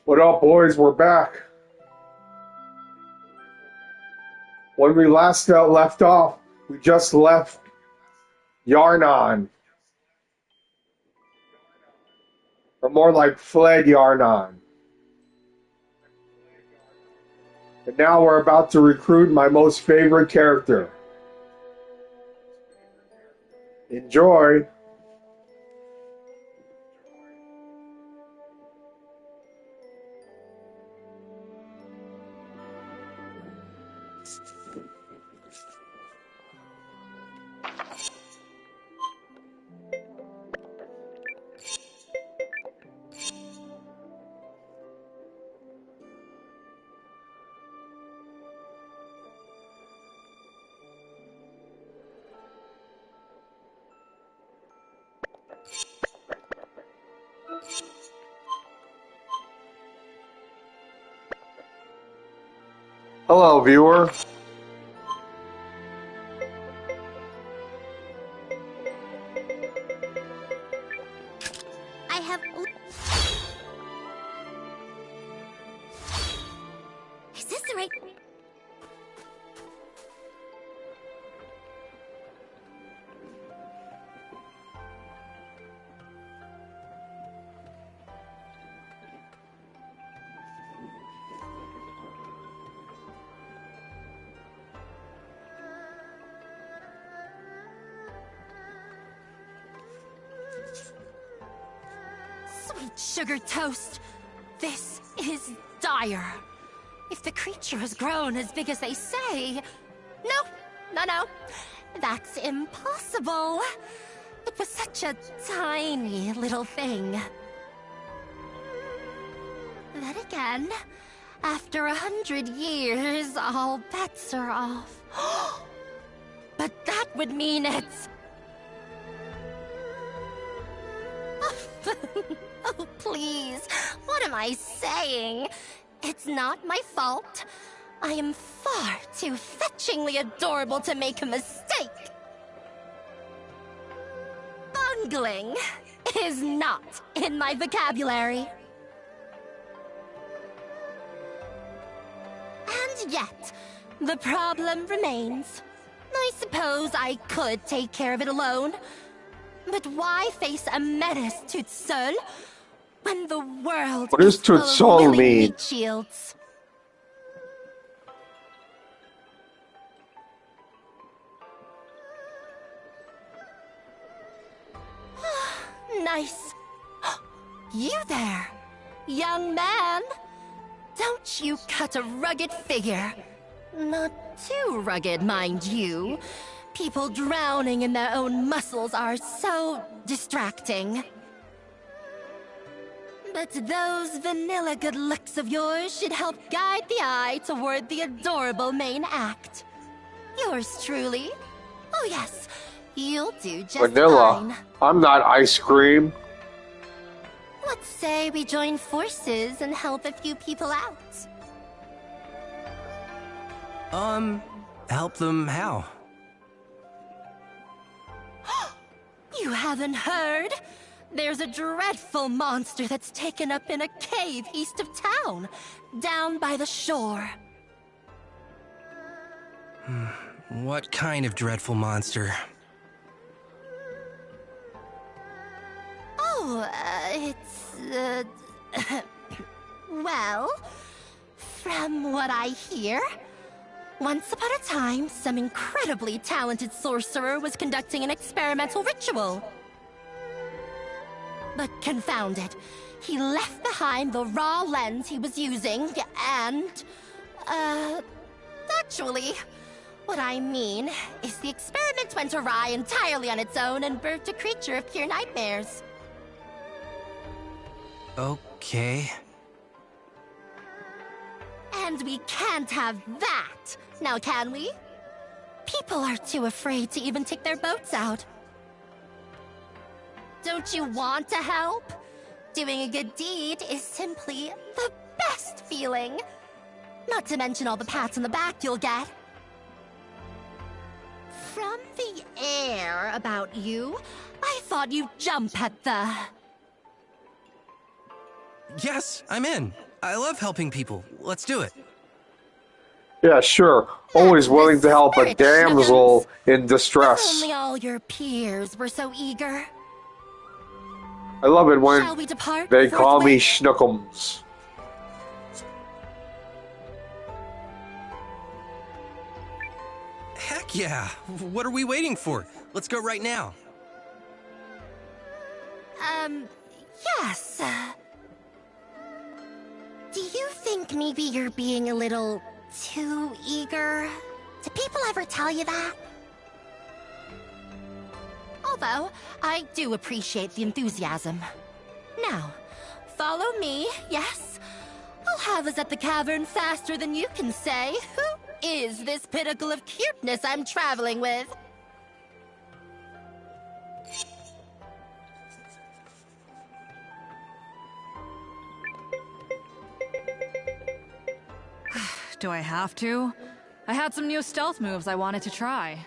What up, boys? We're back. When we last left off, we just left Yarnon. Or more like fled Yarnon. And now we're about to recruit my most favorite character. Enjoy. Hello, viewer. I have... Is this the right... Sweet sugar toast. This is dire. If the creature has grown as big as they say... No. That's impossible. It was such a tiny little thing. Then again, after 100 years, all bets are off. But that would mean it's... Oh, please. What am I saying? It's not my fault. I am far too fetchingly adorable to make a mistake. Bungling is not in my vocabulary. And yet, the problem remains. I suppose I could take care of it alone. But why face a menace to Tsul when the world What does is full of Tsul willing mean? meat shields? Nice. You there, young man. Don't you cut a rugged figure. Not too rugged, mind you. People drowning in their own muscles are so distracting. But those vanilla good looks of yours should help guide the eye toward the adorable main act. Yours truly. Oh yes, you'll do just Vanilla. fine. I'm not ice cream. Let's say we join forces and help a few people out. Help them how? You haven't heard? There's a dreadful monster that's taken up in a cave east of town, down by the shore. What kind of dreadful monster? Oh, it's, well, from what I hear, once upon a time, some incredibly talented sorcerer was conducting an experimental ritual. But confound it, he left behind the raw lens he was using, and, actually, what I mean is the experiment went awry entirely on its own and birthed a creature of pure nightmares. Okay. And we can't have that, now can we? People are too afraid to even take their boats out. Don't you want to help? Doing a good deed is simply the best feeling. Not to mention all the pats on the back you'll get. From the air about you, I thought you'd jump at the... Yes, I'm in. I love helping people. Let's do it. Yeah, sure. Always The willing to help a spirit, damsel in If distress. only all your peers were so eager. I love it when Shall we depart they call me forthwith? Schnookums. Heck yeah. What are we waiting for? Let's go right now. Yes. Do you think maybe you're being a little too eager? Do people ever tell you that? Although, I do appreciate the enthusiasm. Now, follow me, yes? I'll have us at the cavern faster than you can say. Who is this pinnacle of cuteness I'm traveling with? Do I have to? I had some new stealth moves I wanted to try.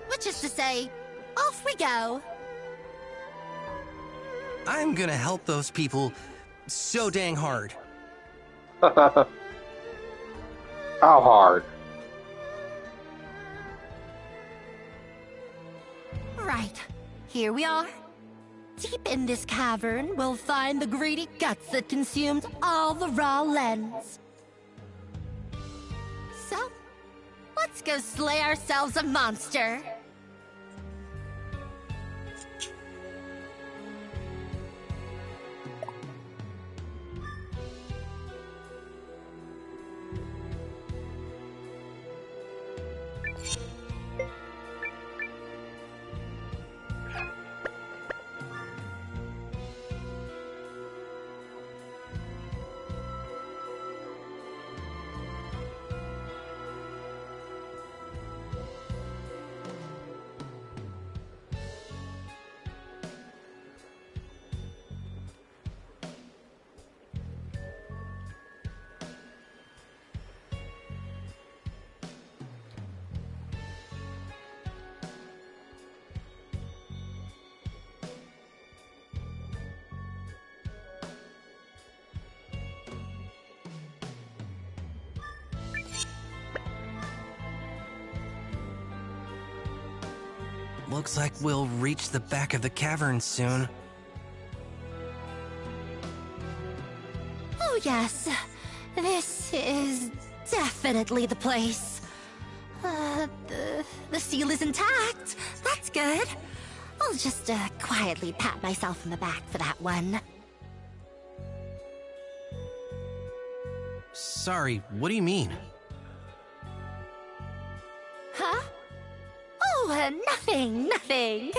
Which is to say, off we go. I'm gonna help those people so dang hard. How hard? Right. Here we are. Deep in this cavern, we'll find the greedy guts that consumed all the raw lens. So, let's go slay ourselves a monster. Looks like we'll reach the back of the cavern soon. Oh yes, this is definitely the place. The seal is intact. That's good. I'll just quietly pat myself on the back for that one. Sorry, what do you mean? Huh? Oh, nothing, nothing.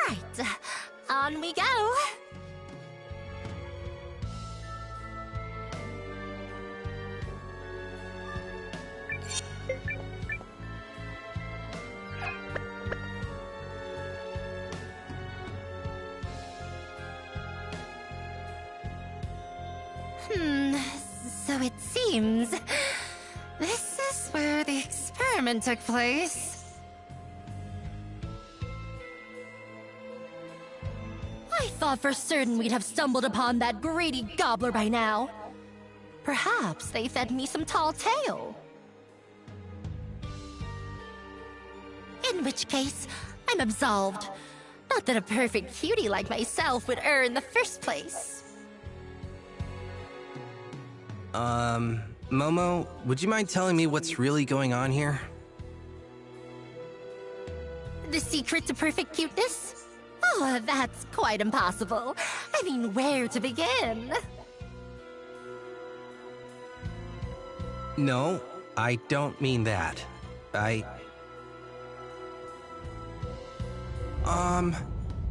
Right, on we go. So it seems this is where the experiment took place. I thought for certain we'd have stumbled upon that greedy gobbler by now. Perhaps they fed me some tall tale. In which case, I'm absolved. Not that a perfect cutie like myself would err in the first place. Momo, would you mind telling me what's really going on here? The secret to perfect cuteness? Oh, that's quite impossible. I mean, where to begin? No, I don't mean that.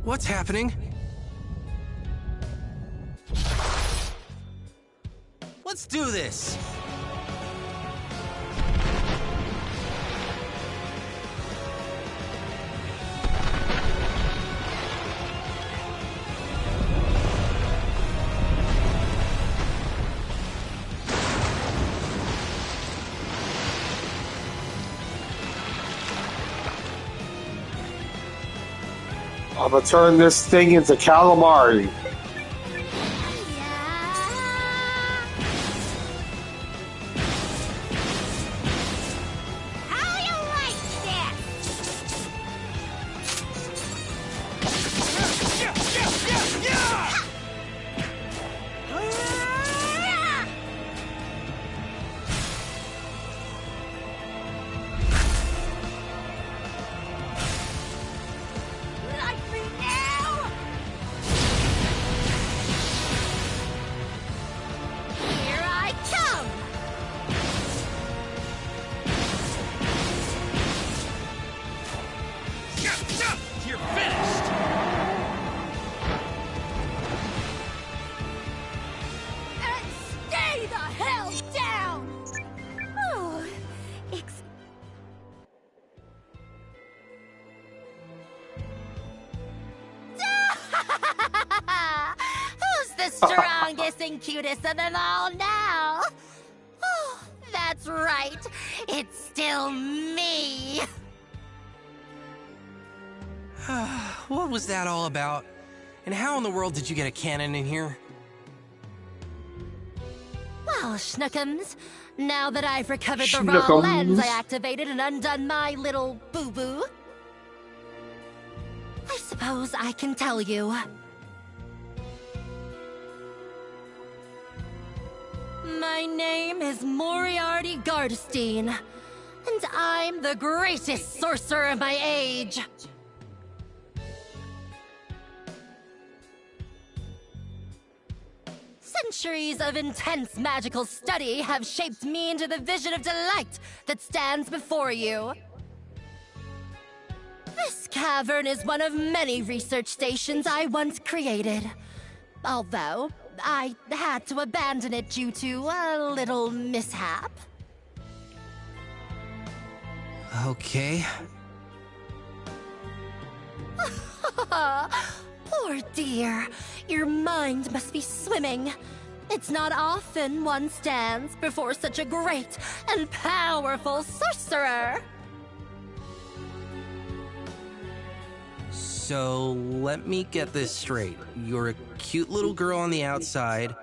What's happening? Let's do this! I'm gonna turn this thing into calamari. How you like this? Like me now? Here I come! You're finished! And stay the hell down! Oh, who's the strongest and cutest of them all now? Oh, that's right. It's still me. What was that all about? And how in the world did you get a cannon in here? Well, Schnookums, now that I've recovered the raw Schnookums. lens I activated and undone my little boo-boo, I suppose I can tell you. My name is Moriarty Gardestein, and I'm the greatest sorcerer of my age. Centuries of intense magical study have shaped me into the vision of delight that stands before you. This cavern is one of many research stations I once created. Although, I had to abandon it due to a little mishap. Okay. Poor dear, your mind must be swimming. It's not often one stands before such a great and powerful sorcerer. So, let me get this straight. You're a cute little girl on the outside,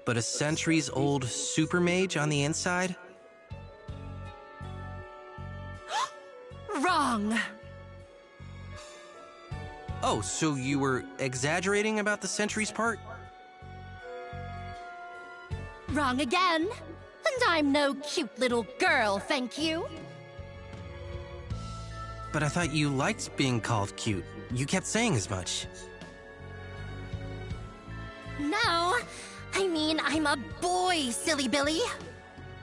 but a centuries-old super mage on the inside? Wrong. Oh, so you were exaggerating about the centuries part? Wrong again. And I'm no cute little girl, thank you. But I thought you liked being called cute. You kept saying as much. No, I mean I'm a boy, silly Billy.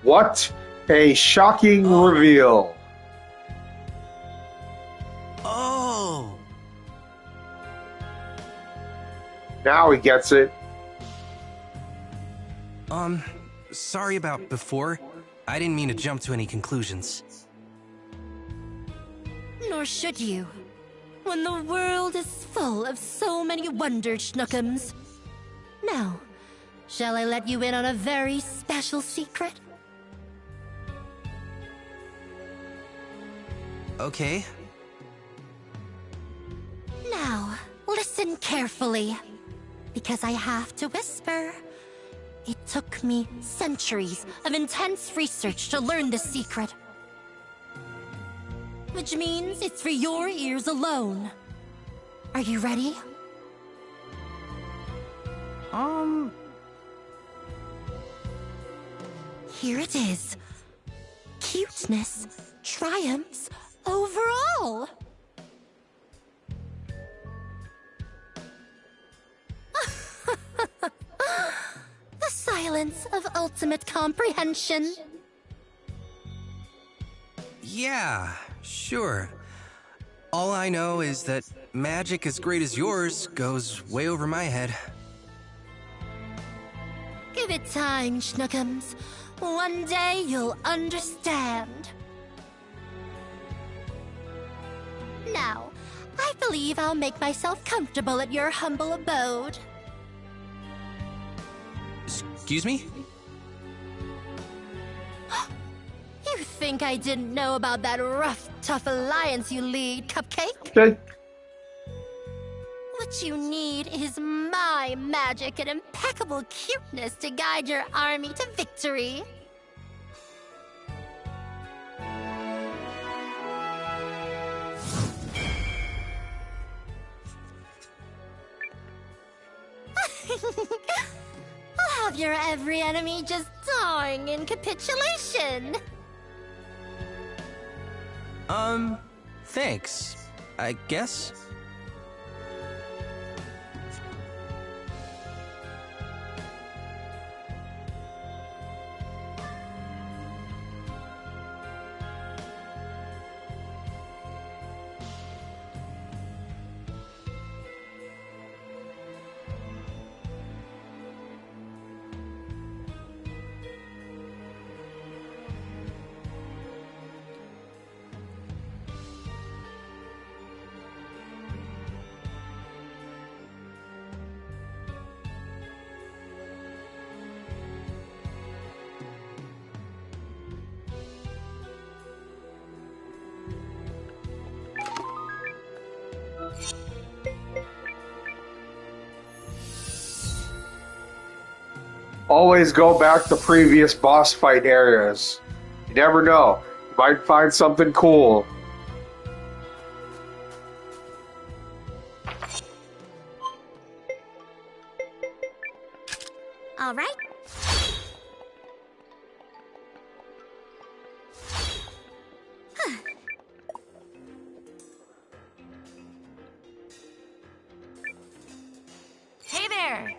What a shocking reveal. Oh! Now he gets it. Sorry about before. I didn't mean to jump to any conclusions. Nor should you. When the world is full of so many wonders, Schnookums. Now, shall I let you in on a very special secret? Okay. Now, listen carefully. Because I have to whisper. It took me centuries of intense research to learn this secret. Which means it's for your ears alone. Are you ready? Here it is. Cuteness triumphs over all. The silence of ultimate comprehension. Yeah, sure. All I know is that magic as great as yours goes way over my head. Give it time, Schnookums. One day you'll understand. Now, I believe I'll make myself comfortable at your humble abode. Excuse me? You think I didn't know about that rough, tough alliance you lead, Cupcake? Okay. what you need is my magic and impeccable cuteness to guide your army to victory. I'll have your every enemy just dying in capitulation. Thanks, I guess. Always go back to previous boss fight areas. You never know. You might find something cool. All right. Hey there.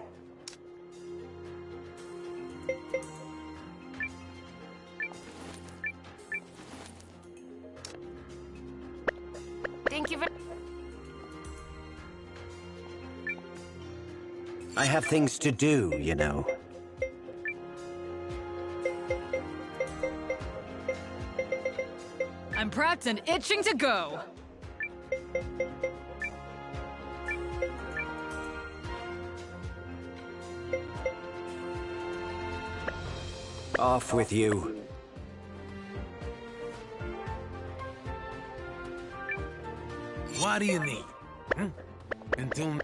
Thank you very I have things to do, you know. I'm prepped and itching to go. Off with you. What do you need? Until...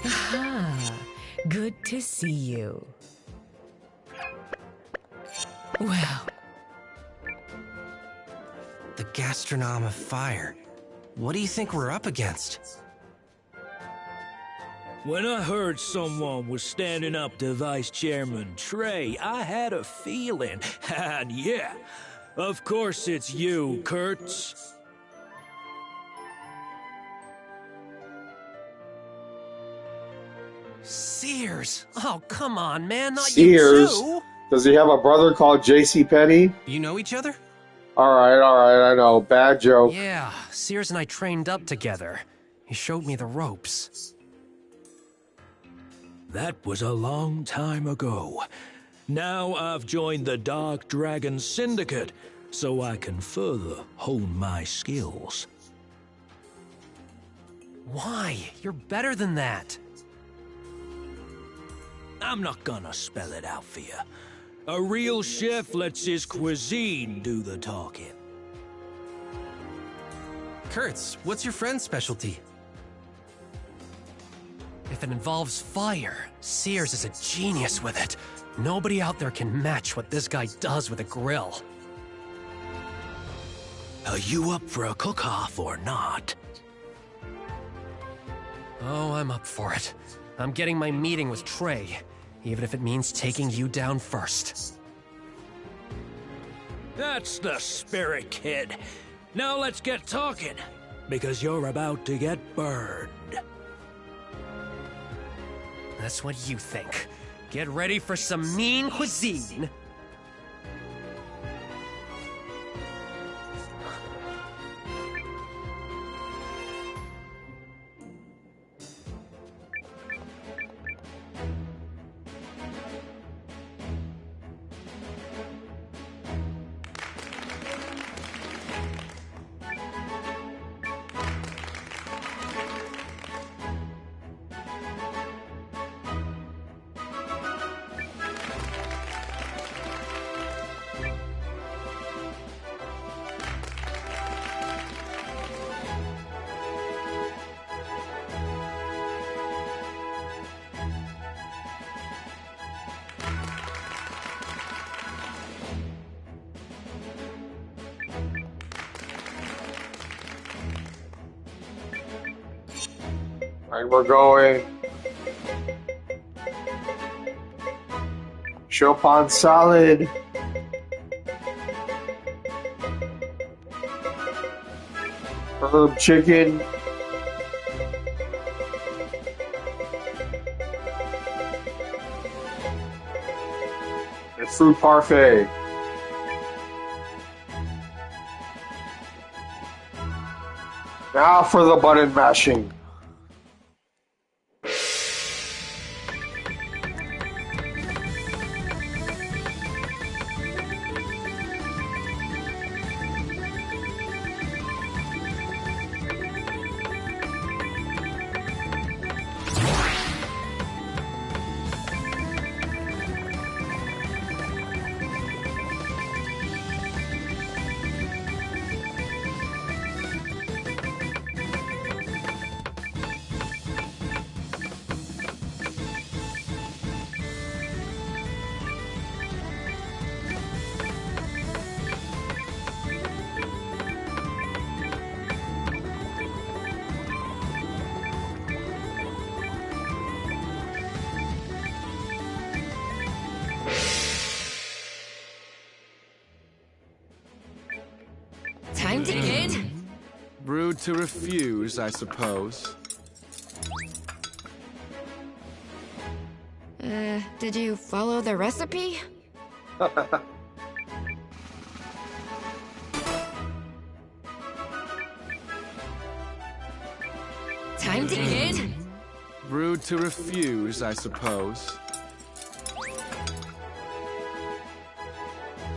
Ah, good to see you. Well, The Gastronome of Fire. What do you think we're up against? When I heard someone was standing up to Vice Chairman Trey, I had a feeling. And yeah, of course it's you, Kurtz. Sears! Oh, come on, man, not Sears? you too! Does he have a brother called J.C. Penney? You know each other? Alright, I know. Bad joke. Yeah, Sears and I trained up together. He showed me the ropes. That was a long time ago. Now I've joined the Dark Dragon Syndicate, so I can further hone my skills. Why? You're better than that. I'm not gonna spell it out for you. A real chef lets his cuisine do the talking. Kurtz, what's your friend's specialty? If it involves fire, Sears is a genius with it. Nobody out there can match what this guy does with a grill. Are you up for a cook-off or not? Oh, I'm up for it. I'm getting my meeting with Trey, even if it means taking you down first. That's the spirit, kid. Now let's get talking, because you're about to get burned. That's what you think. Get ready for some mean cuisine. Alright, we're going. Chopin salad. Herb chicken. And fruit parfait. Now for the button mashing. Time to eat. Rude to refuse, I suppose. Did you follow the recipe? Time to eat. Rude to refuse, I suppose.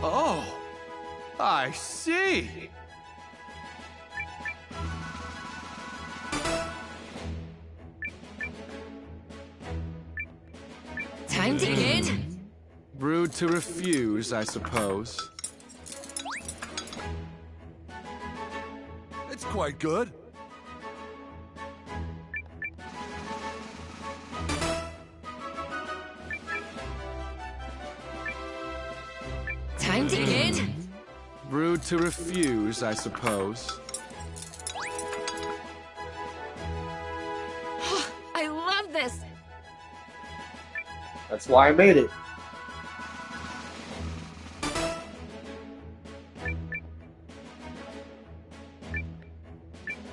Oh, I see. Time to eat. Rude to refuse, I suppose. It's quite good. Time to eat. Rude to refuse, I suppose. I love this! That's why I made it.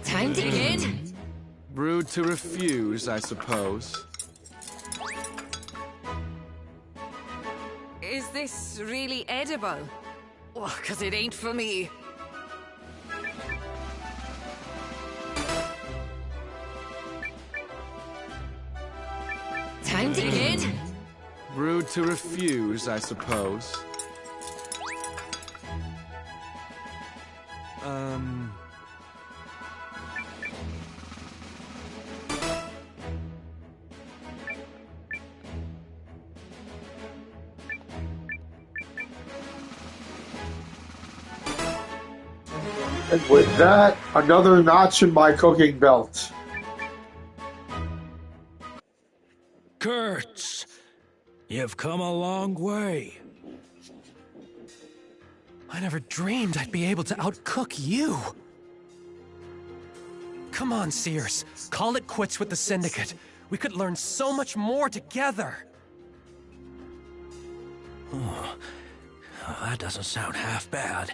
Time to eat. Rude to refuse, I suppose. Is this really edible? Oh, 'cause it ain't for me. Time to eat. Rude to refuse, I suppose. And with that, another notch in my cooking belt. Kurtz, you've come a long way. I never dreamed I'd be able to outcook you. Come on, Sears. Call it quits with the Syndicate. We could learn so much more together. Oh, that doesn't sound half bad.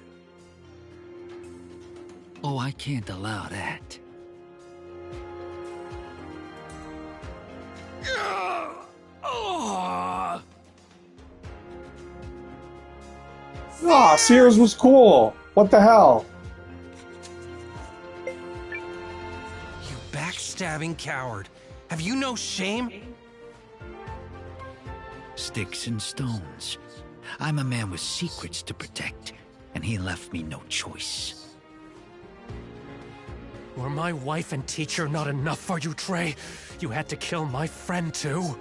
Oh, I can't allow that. Ah, Sears was cool. What the hell? You backstabbing coward. Have you no shame? Sticks and stones. I'm a man with secrets to protect, and he left me no choice. Were my wife and teacher not enough for you, Trey? You had to kill my friend, too?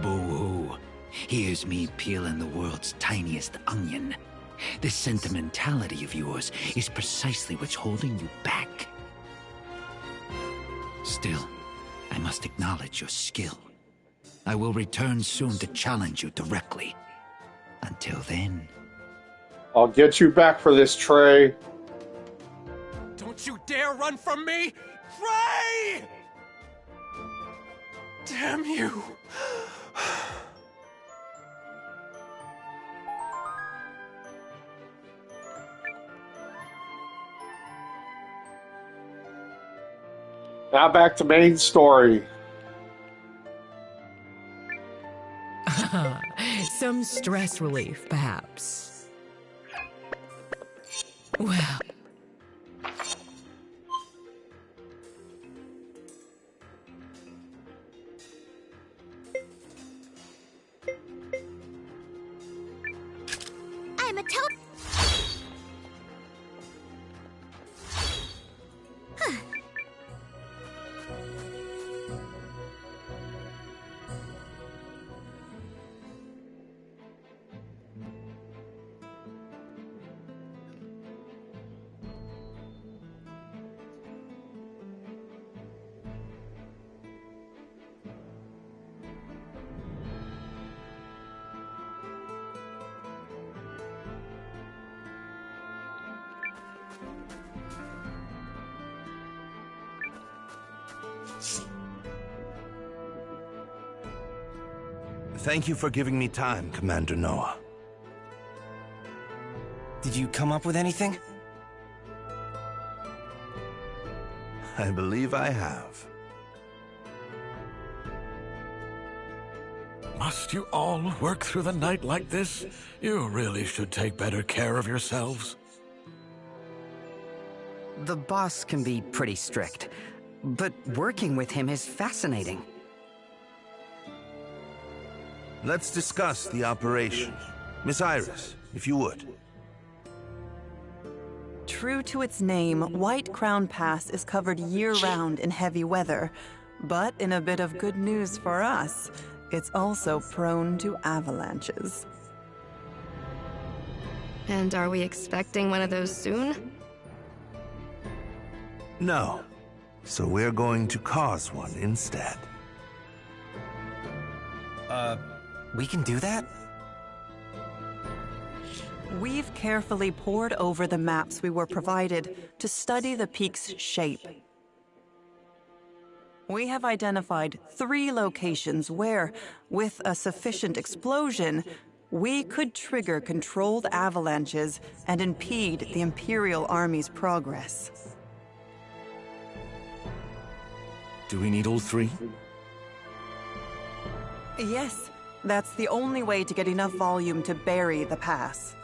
Boo-hoo. Here's me peeling the world's tiniest onion. This sentimentality of yours is precisely what's holding you back. Still, I must acknowledge your skill. I will return soon to challenge you directly. Until then... I'll get you back for this, Trey. Don't you dare run from me! Frey! Damn you! Now back to main story. Some stress relief, perhaps. Well. I'm a toad. Thank you for giving me time, Commander Noah. Did you come up with anything? I believe I have. Must you all work through the night like this? You really should take better care of yourselves. The boss can be pretty strict, but working with him is fascinating. Let's discuss the operation. Miss Iris, if you would. True to its name, White Crown Pass is covered year-round in heavy weather. But in a bit of good news for us, it's also prone to avalanches. And are we expecting one of those soon? No. So we're going to cause one instead. We can do that? We've carefully pored over the maps we were provided to study the peak's shape. We have identified 3 locations where, with a sufficient explosion, we could trigger controlled avalanches and impede the Imperial Army's progress. Do we need all 3? Yes, that's the only way to get enough volume to bury the pass.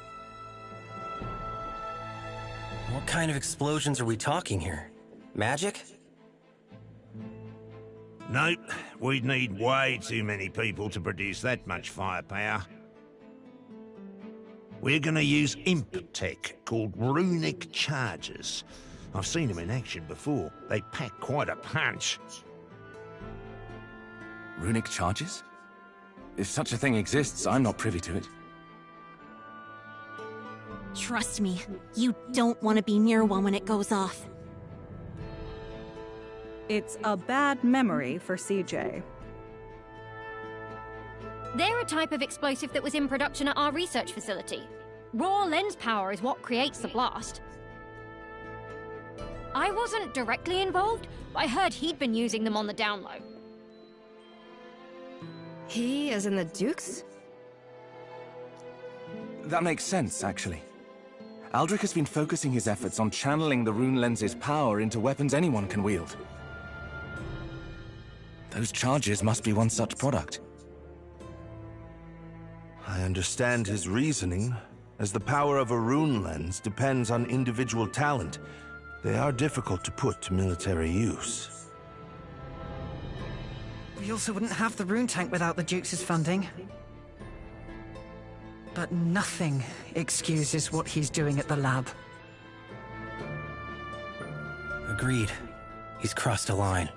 What kind of explosions are we talking here? Magic? Nope, we'd need way too many people to produce that much firepower. We're gonna use imp tech called runic charges. I've seen them in action before. They pack quite a punch. Runic charges? If such a thing exists, I'm not privy to it. Trust me, you don't want to be near one when it goes off. It's a bad memory for CJ. They're a type of explosive that was in production at our research facility. Raw lens power is what creates the blast. I wasn't directly involved, but I heard he'd been using them on the down low. He, as in the Dukes? That makes sense, actually. Aldrich has been focusing his efforts on channeling the rune lens's power into weapons anyone can wield. Those charges must be one such product. I understand his reasoning, as the power of a rune lens depends on individual talent. They are difficult to put to military use. We also wouldn't have the rune tank without the Duke's funding. But nothing excuses what he's doing at the lab. Agreed. He's crossed a line.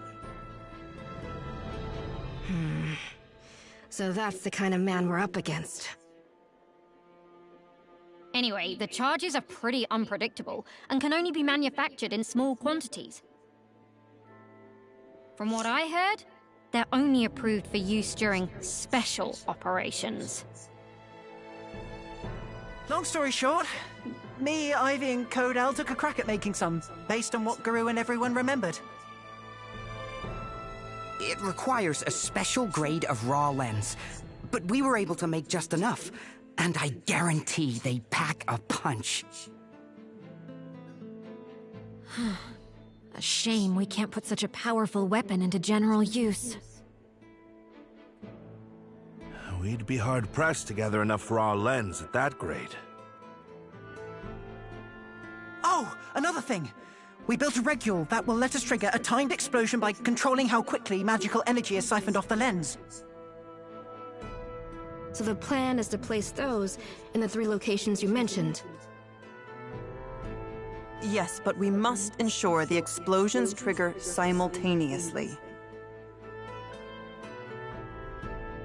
So that's the kind of man we're up against. Anyway, the charges are pretty unpredictable and can only be manufactured in small quantities. From what I heard, they're only approved for use during special operations. Long story short, me, Ivy, and Codell took a crack at making some, based on what Guru and everyone remembered. It requires a special grade of raw lens, but we were able to make just enough, and I guarantee they pack a punch. A shame we can't put such a powerful weapon into general use. We'd be hard-pressed to gather enough raw lens at that grade. Oh, another thing. We built a regule that will let us trigger a timed explosion by controlling how quickly magical energy is siphoned off the lens. So the plan is to place those in the 3 locations you mentioned. Yes, but we must ensure the explosions trigger simultaneously.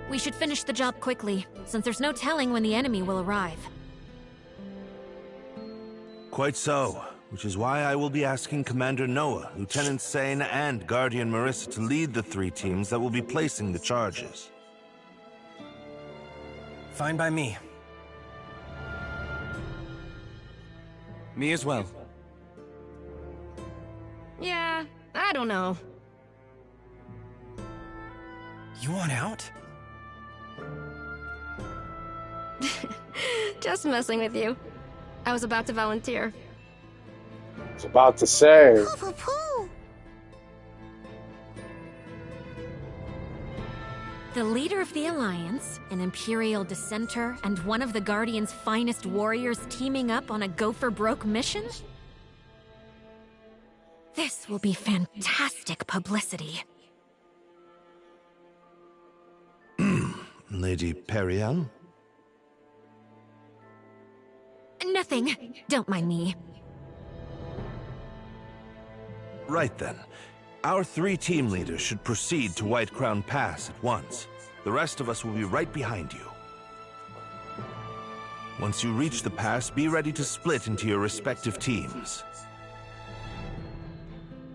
We should finish the job quickly, since there's no telling when the enemy will arrive. Quite so, which is why I will be asking Commander Noah, Lieutenant Sane, and Guardian Marissa to lead the 3 teams that will be placing the charges. Fine by me. Me as well. Yeah, I don't know. You want out? Just messing with you. I was about to volunteer. I was about to say. The leader of the Alliance, an Imperial dissenter, and one of the Guardian's finest warriors teaming up on a go-for-broke mission? This will be fantastic publicity. Lady Perian? Nothing. Don't mind me. Right then. Our 3 team leaders should proceed to White Crown Pass at once. The rest of us will be right behind you. Once you reach the pass, be ready to split into your respective teams.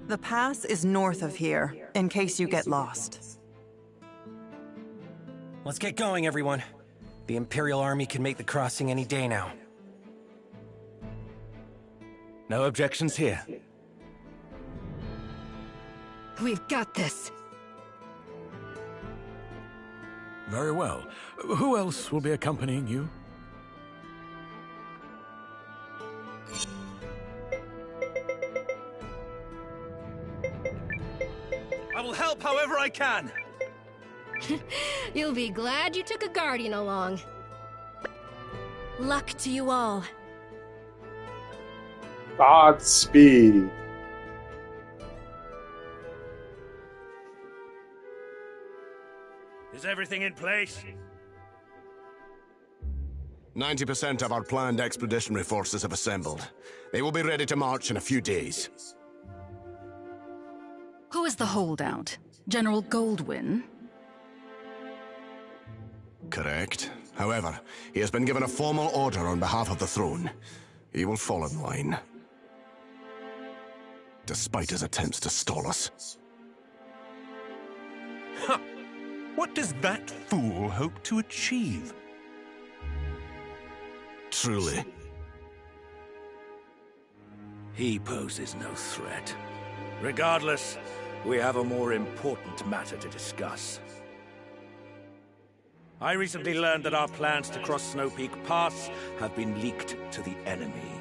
The pass is north of here, in case you get lost. Let's get going, everyone. The Imperial Army can make the crossing any day now. No objections here. We've got this. Very well. Who else will be accompanying you? I will help however I can. You'll be glad you took a Guardian along. Luck to you all. Godspeed. Is everything in place? 90% of our planned expeditionary forces have assembled. They will be ready to march in a few days. Who is the holdout? General Goldwyn? Correct. However, he has been given a formal order on behalf of the throne. He will fall in line. Despite his attempts to stall us. Huh. What does that fool hope to achieve? Truly. He poses no threat. Regardless, we have a more important matter to discuss. I recently learned that our plans to cross Snow Peak Pass have been leaked to the enemy.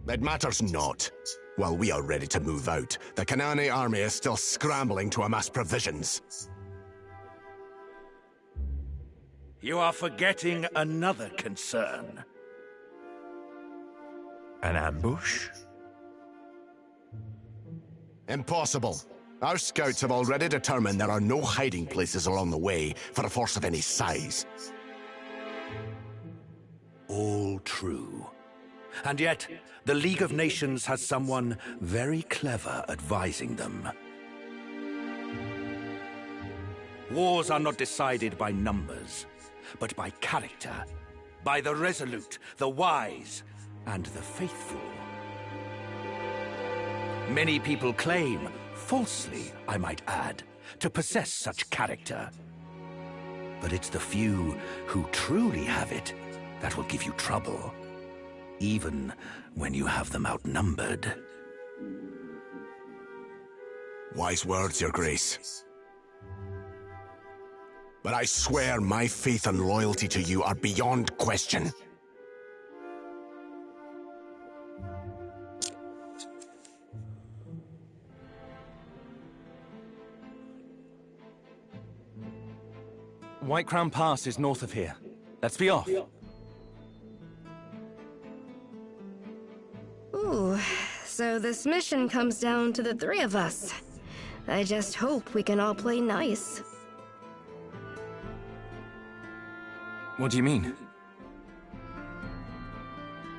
That matters not. While we are ready to move out, the Kanani army is still scrambling to amass provisions. You are forgetting another concern. An ambush? Impossible. Our scouts have already determined there are no hiding places along the way for a force of any size. All true. And yet, the League of Nations has someone very clever advising them. Wars are not decided by numbers, but by character, by the resolute, the wise, and the faithful. Many people claim, falsely I might add, to possess such character. But it's the few who truly have it that will give you trouble. Even when you have them outnumbered. Wise words, Your Grace. But I swear my faith and loyalty to you are beyond question. White Crown Pass is north of here. Let's be off. Ooh, so this mission comes down to the three of us. I just hope we can all play nice. What do you mean?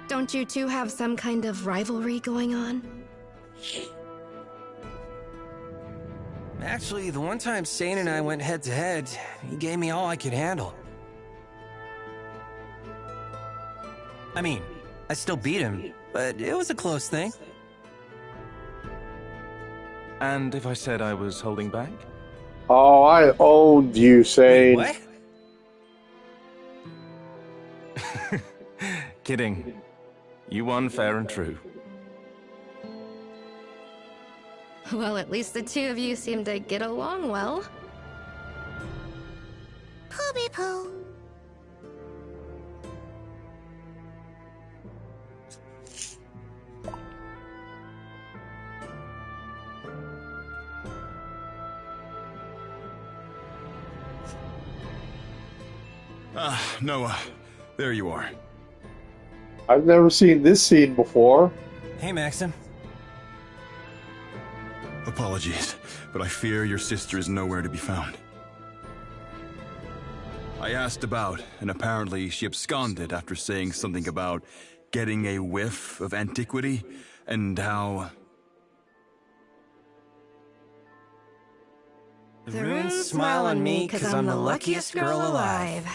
Don't you two have some kind of rivalry going on? Actually, the one time Sane and I went head to head, he gave me all I could handle. I mean, I still beat him, but it was a close thing. And if I said I was holding back? Oh, I owned you, Sane. What? Kidding. You won fair and true. Well, at least the two of you seem to get along well. Pooby poo. Noah, there you are. I've never seen this scene before. Hey, Maxim. Apologies, but I fear your sister is nowhere to be found. I asked about, and apparently she absconded after saying something about getting a whiff of antiquity, and how... The runes smile on me because I'm the luckiest girl alive.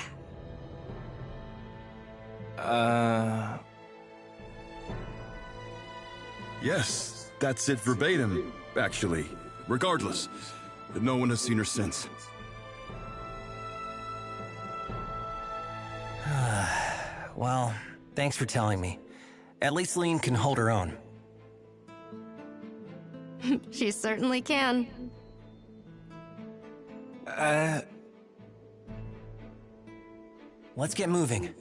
Yes, that's it verbatim, actually. Regardless, no one has seen her since. Well, thanks for telling me. At least Lean can hold her own. She certainly can. Let's get moving.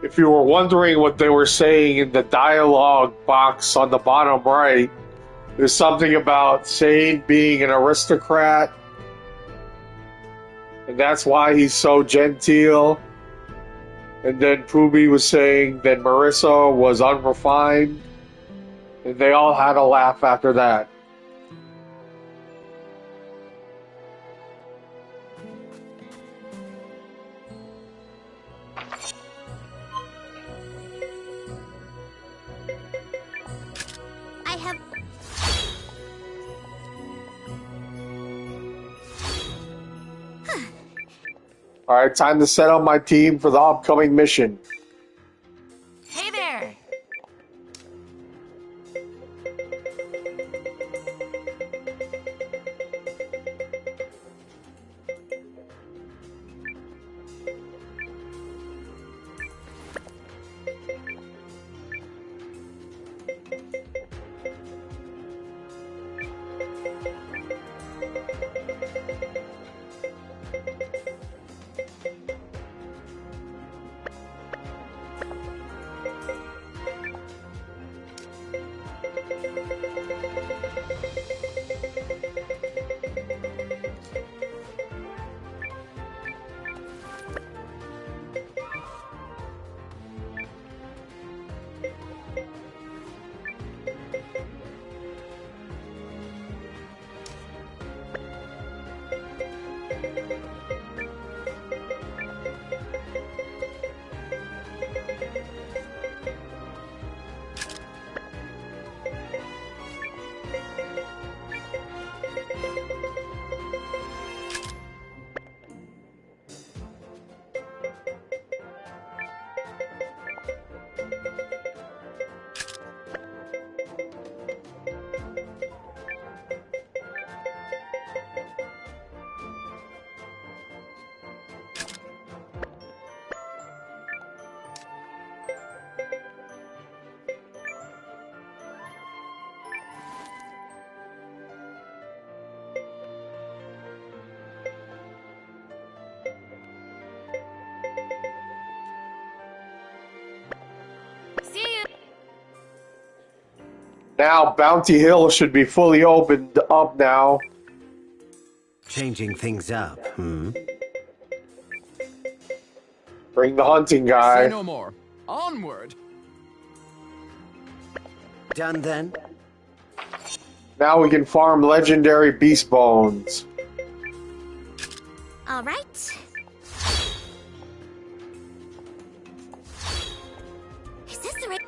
If you were wondering what they were saying in the dialogue box on the bottom right, there's something about Sane being an aristocrat, and that's why he's so genteel. And then Pooby was saying that Marissa was unrefined, and they all had a laugh after that. I have... Alright, time to set up my team for the upcoming mission. Hey there! Now Bounty Hill should be fully opened up now. Changing things up, Bring the hunting Say guy. no more. Onward. Done then? Now we can farm legendary beast bones. All right. Is this the right?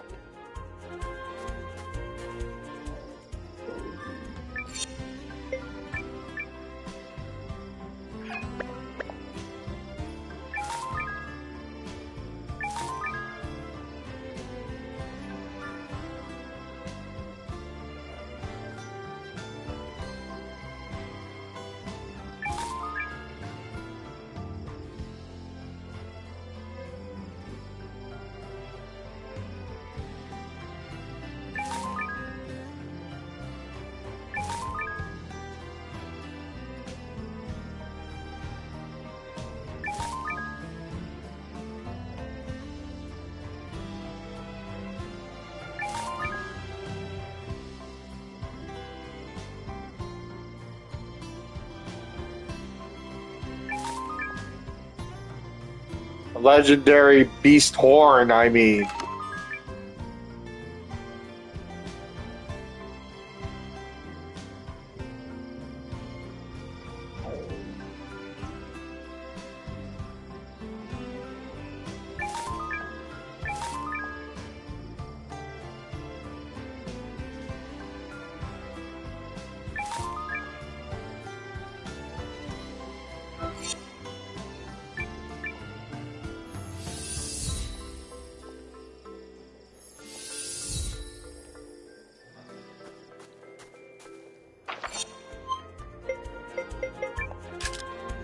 Legendary beast horn, I mean.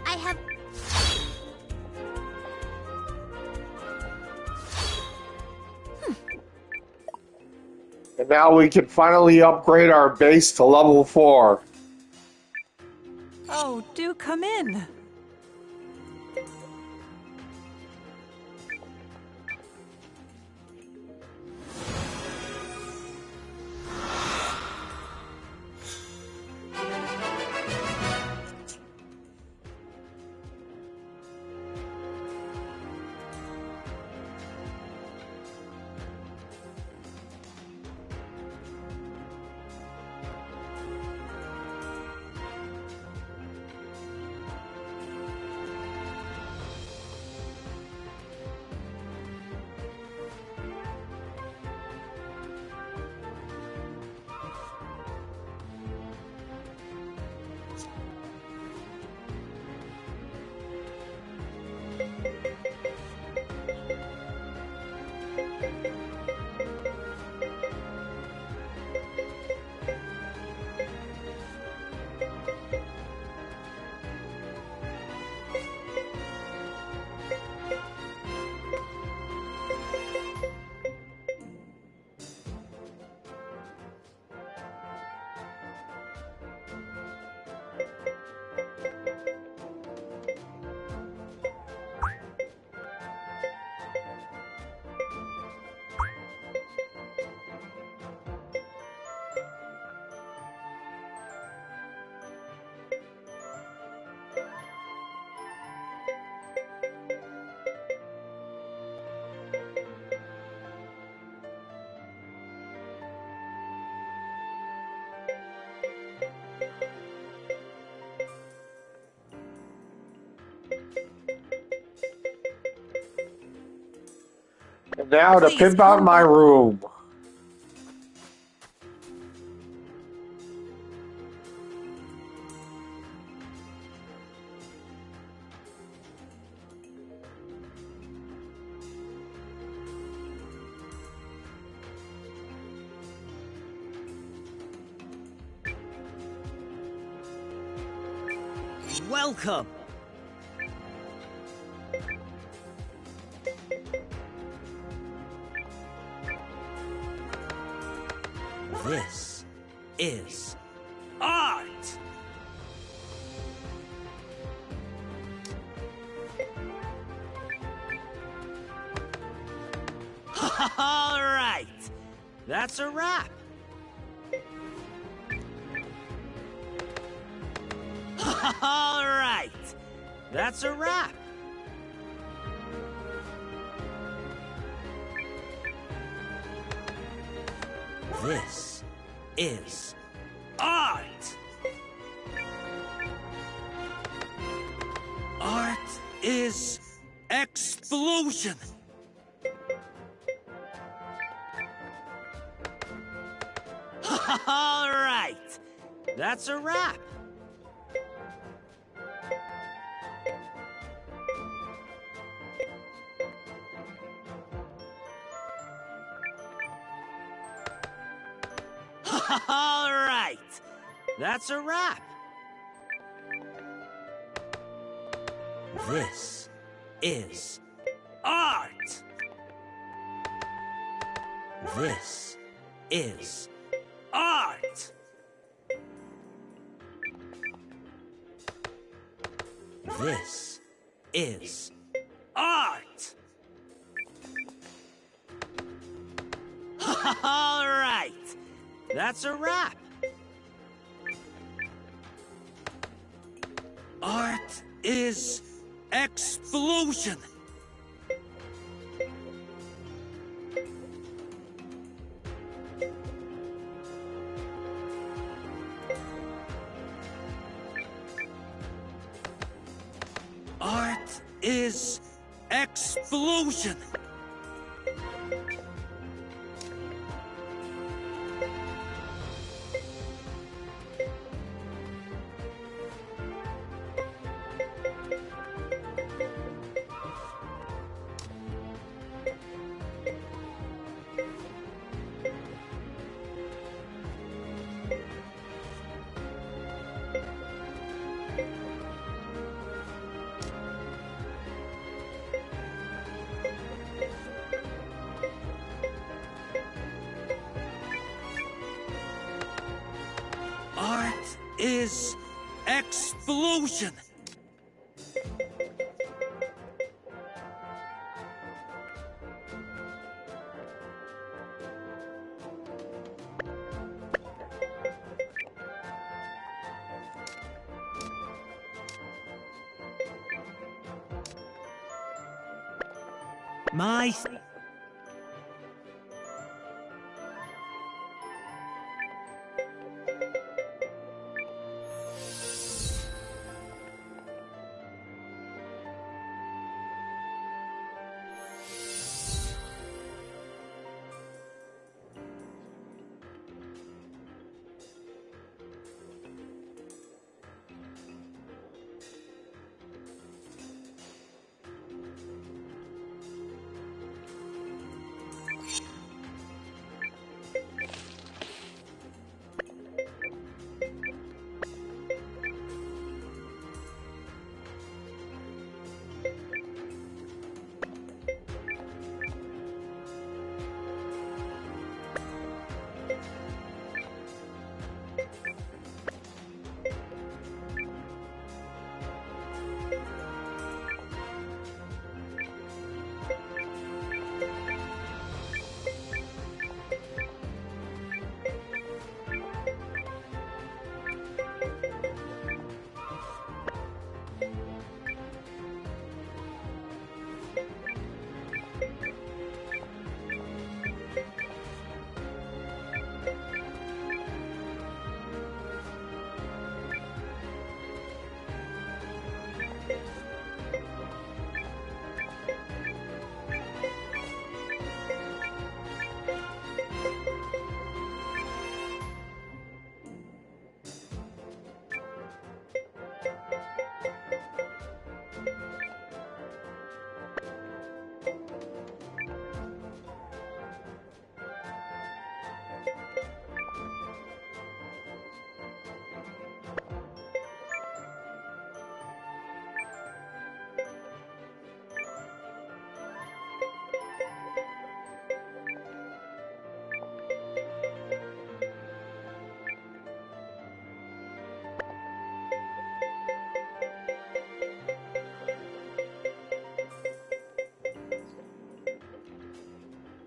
I have. And now we can finally upgrade our base to level 4. Oh, do come in. And now to pimp out my room. Welcome! This is art! All right, that's a wrap. All right. That's a wrap. This is art. Art is explosion. All right. That's a wrap. All right. That's a wrap. This is art. This is art. This is art. All right. That's a wrap. Art is explosion. Art is explosion. Art is explosion. My...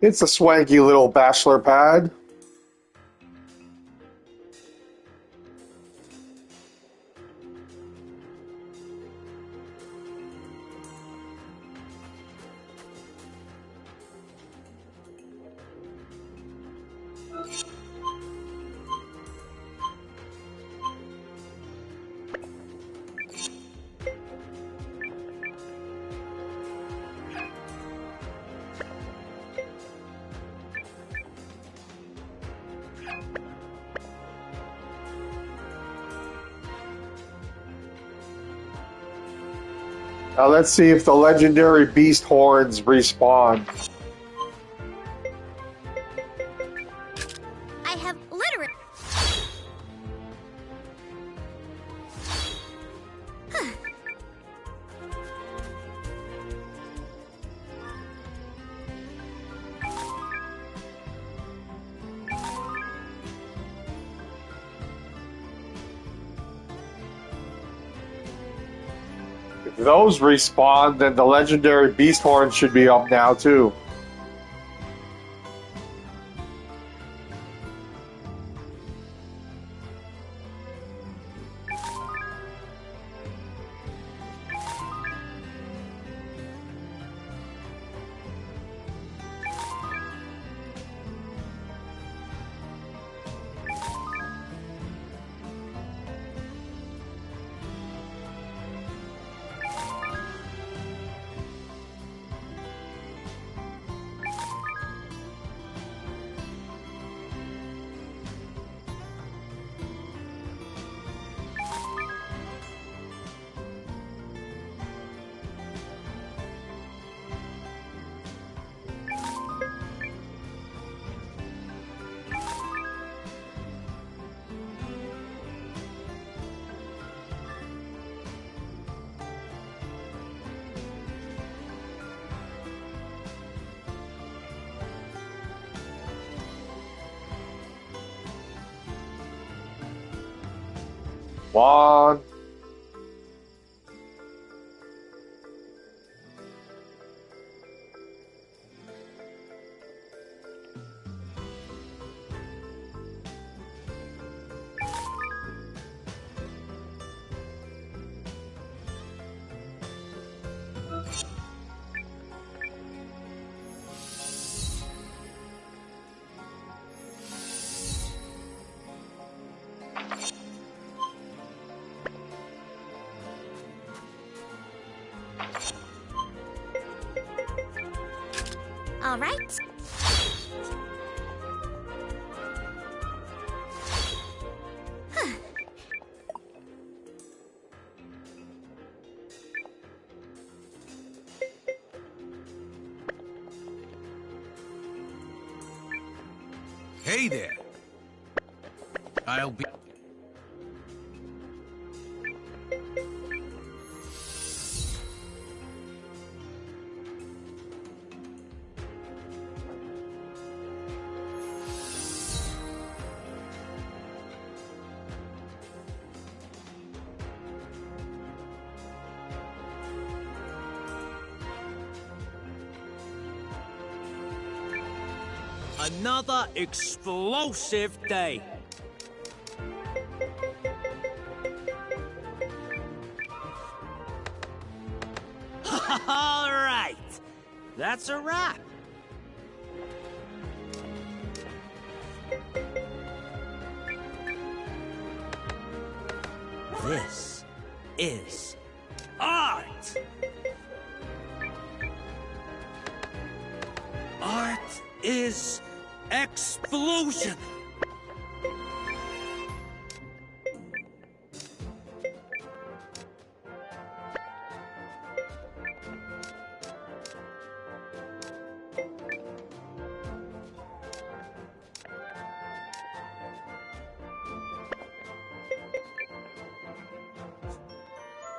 It's a swanky little bachelor pad. Now let's see if the legendary beast horns respawn. I have literally... If those respawn, then the legendary beast horns should be up now too. One. All right. Hey there. I'll be... Another explosive day. All right, that's a wrap. This is art. Art is explosion.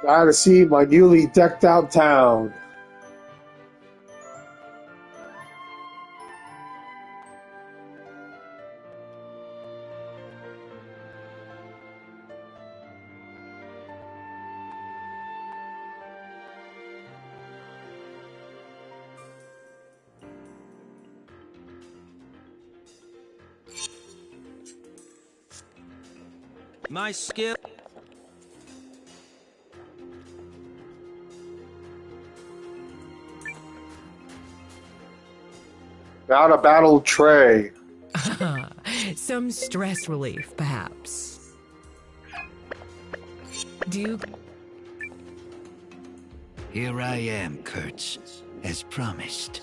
Now to see my newly decked out town. My skill. Now to battle Trey. Some stress relief, perhaps. Do you... Here I am, Kurtz, as promised.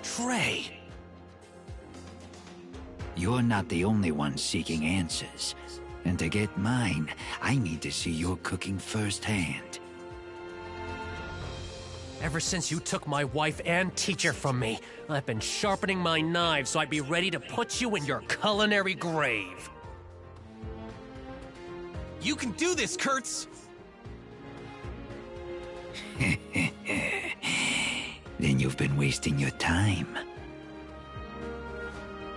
Trey! You're not the only one seeking answers. And to get mine, I need to see your cooking firsthand. Ever since you took my wife and teacher from me, I've been sharpening my knives so I'd be ready to put you in your culinary grave. You can do this, Kurtz! Then you've been wasting your time.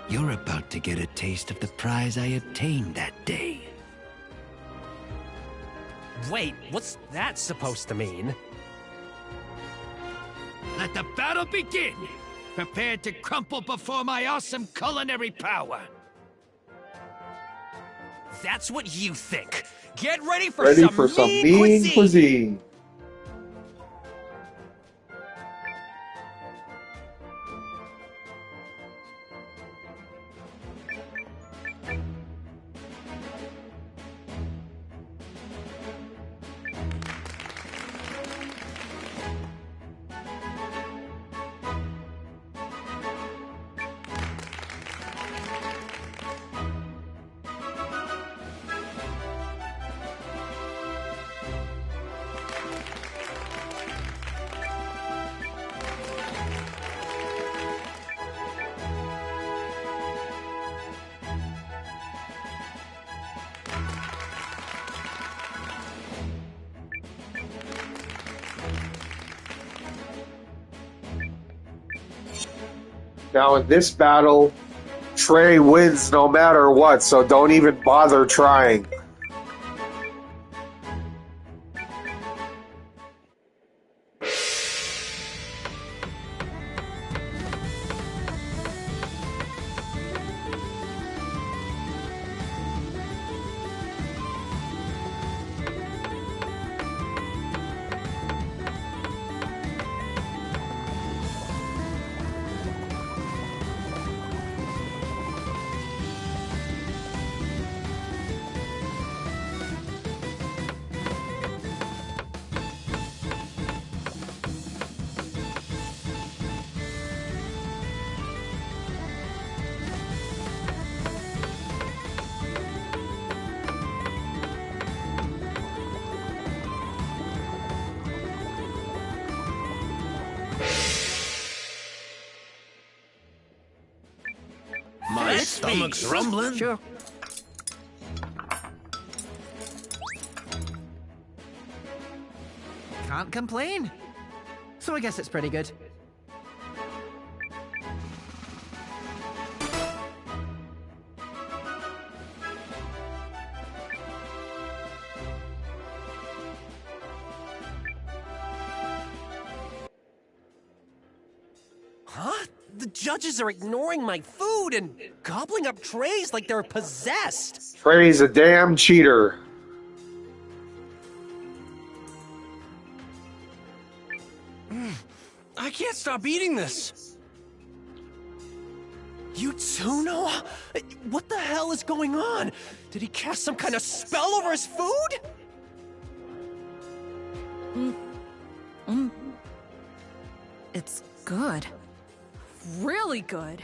You're about to get a taste of the prize I obtained that day. Wait, what's that supposed to mean? Let the battle begin! Prepare to crumple before my awesome culinary power! That's what you think! Get ready for Ready some for some mean cuisine. Now in this battle, Trey wins no matter what, so don't even bother trying. My stomach's rumbling. Sure. Can't complain. So I guess it's pretty good. Huh? The judges are ignoring my food and gobbling up trays like they're possessed. Trey's a damn cheater. I can't stop eating this. You too, Noah? What the hell is going on? Did he cast some kind of spell over his food? It's good. Really good.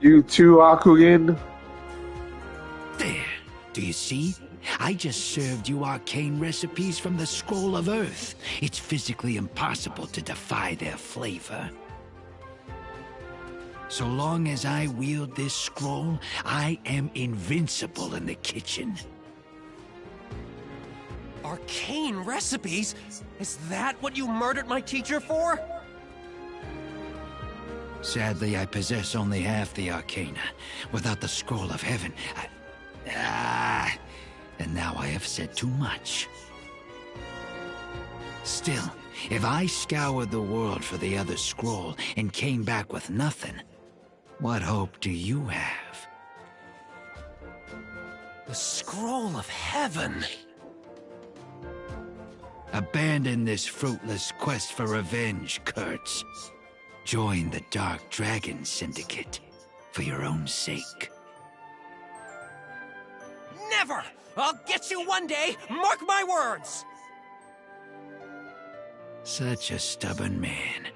You too, Akugin? There. Do you see? I just served you arcane recipes from the Scroll of Earth. It's physically impossible to defy their flavor. So long as I wield this scroll, I am invincible in the kitchen. Arcane recipes? Is that what you murdered my teacher for? Sadly, I possess only half the arcana. Without the Scroll of Heaven, and now I have said too much. Still, if I scoured the world for the other scroll and came back with nothing, what hope do you have? The Scroll of Heaven. Abandon this fruitless quest for revenge, Kurtz. Join the Dark Dragon Syndicate for your own sake. Never! I'll get you one day! Mark my words! Such a stubborn man.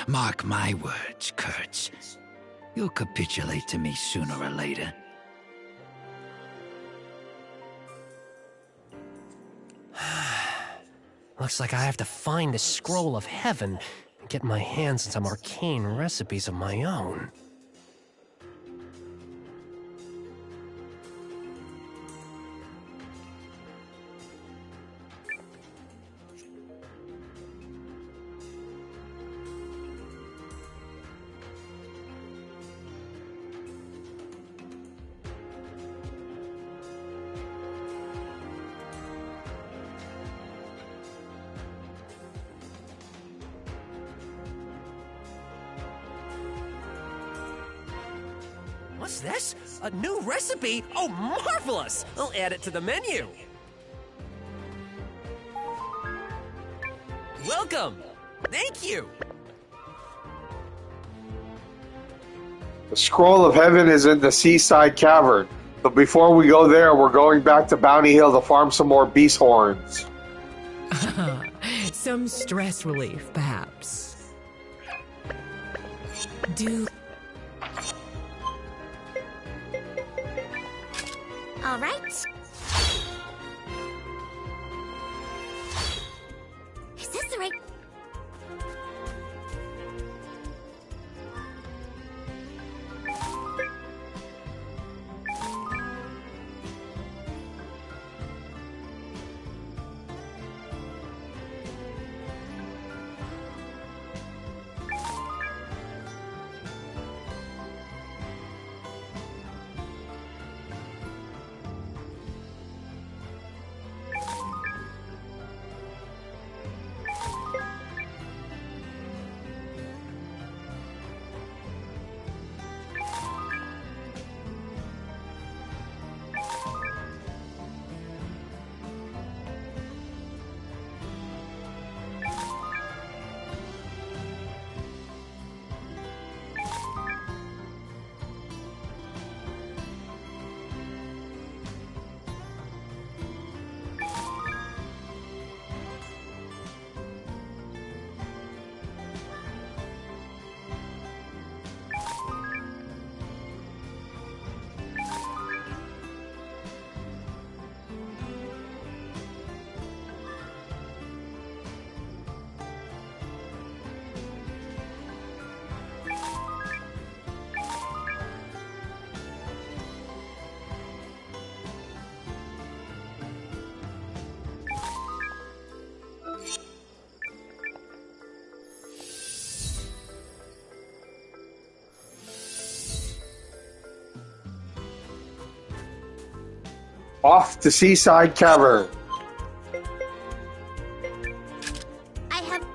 Mark my words, Kurtz. You'll capitulate to me sooner or later. Looks like I have to find the Scroll of Heaven and get my hands on some arcane recipes of my own. What's this? A new recipe? Oh, marvelous! I'll add it to the menu. Welcome! Thank you! The Scroll of Heaven is in the Seaside Cavern. But before we go there, we're going back to Bounty Hill to farm some more beast horns. Some stress relief, perhaps. All right. Is this the right... Off to Seaside Cavern. I have...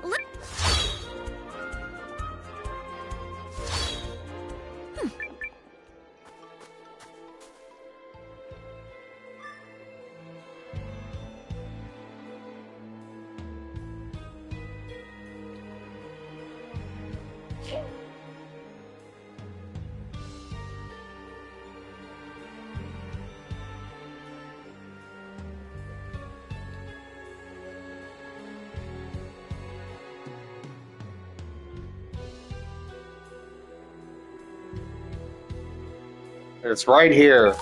It's right here.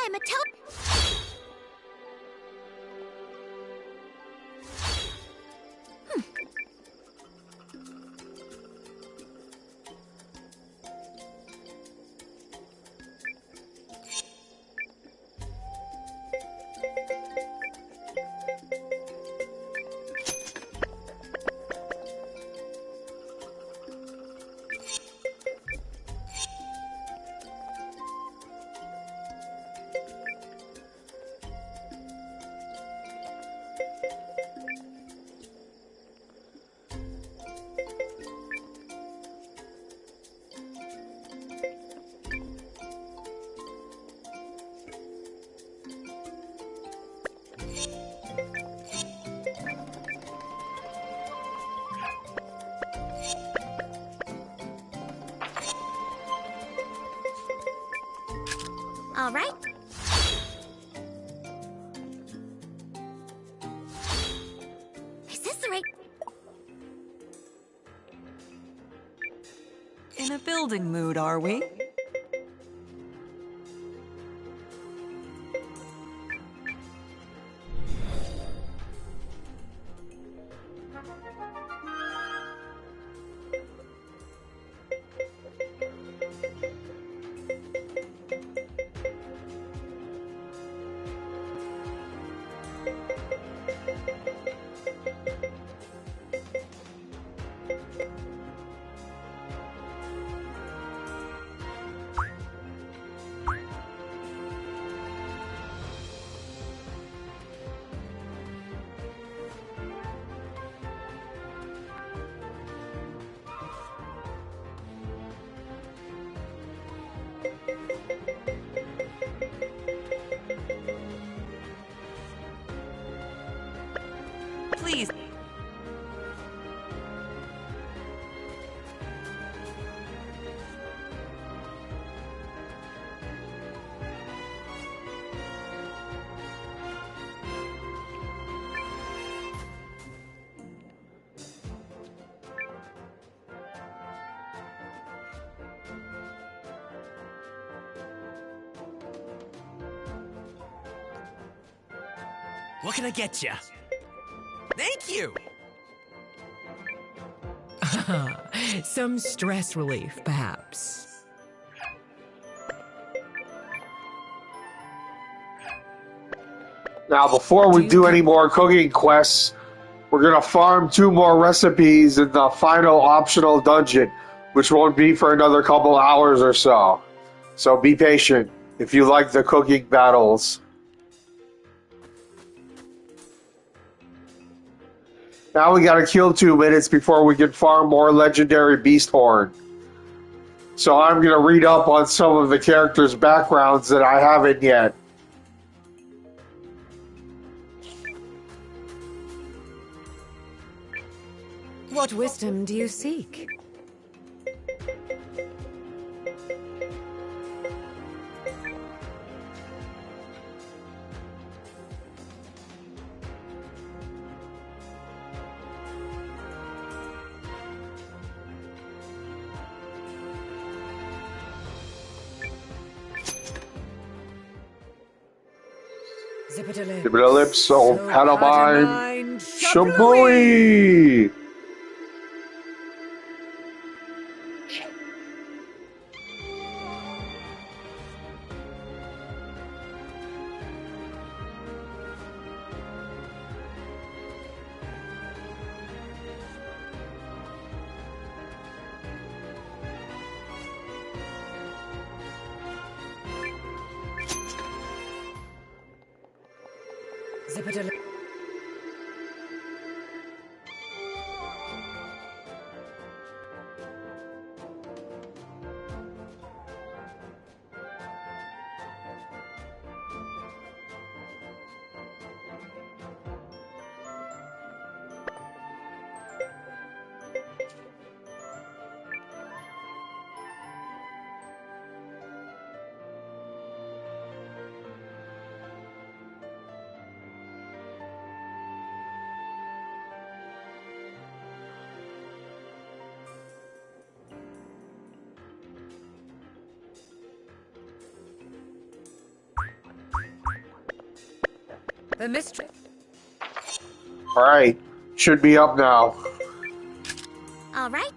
I'm a All right. Is this the right? In a building mood, are we? Please. What can I get you? Thank you! Some stress relief, perhaps. Now, before we do any more cooking quests, we're going to farm 2 more recipes in the final optional dungeon, which won't be for another couple hours or so. So be patient if you like the cooking battles. Now we gotta kill 2 minutes before we can farm more legendary beast horn. So I'm gonna read up on some of the characters' backgrounds that I haven't yet. What wisdom do you seek? Ellipso, Pantomime, Shabooey! The mystery. Alright, should be up now. All right.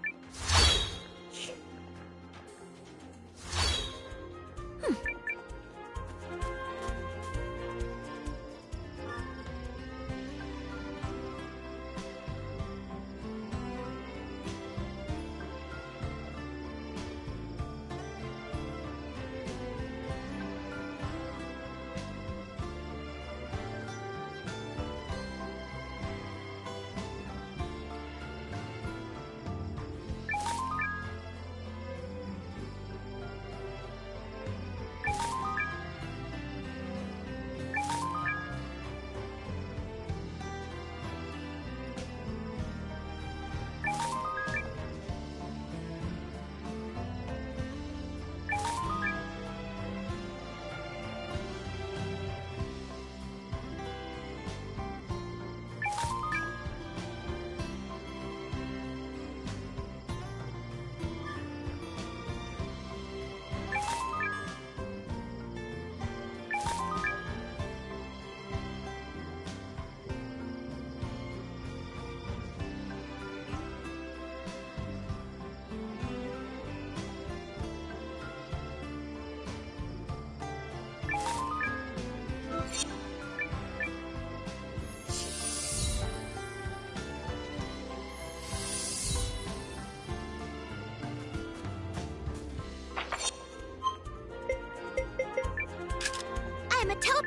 the top.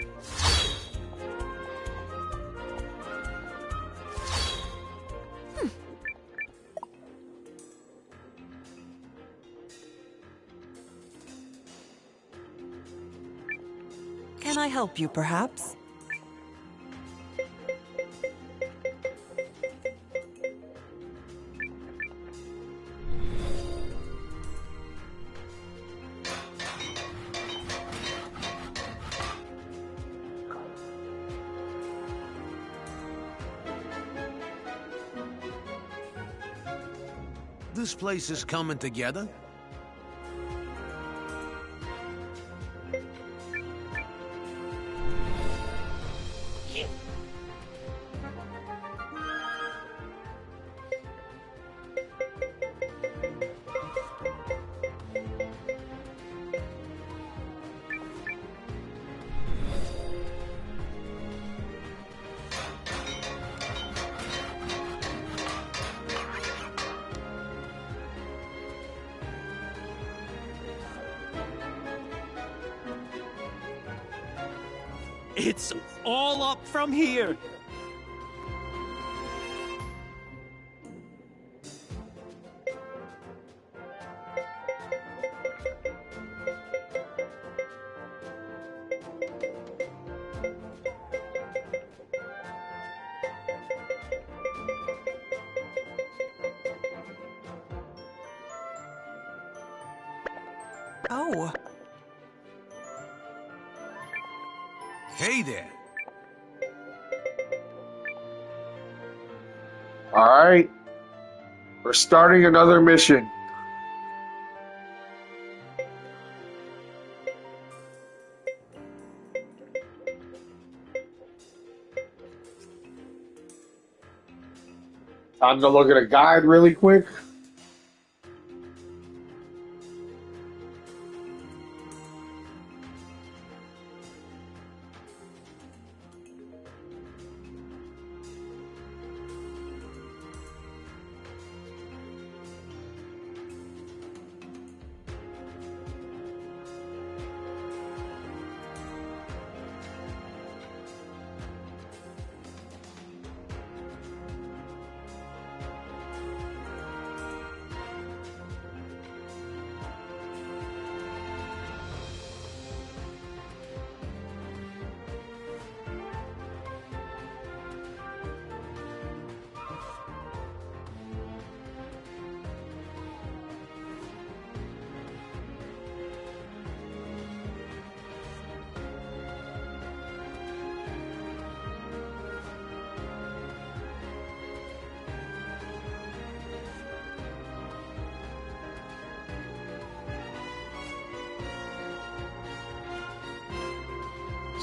Can I help you, perhaps? This place is coming together? It's all up from here. Oh. Hey there. Alright. We're starting another mission. Time to look at a guide really quick.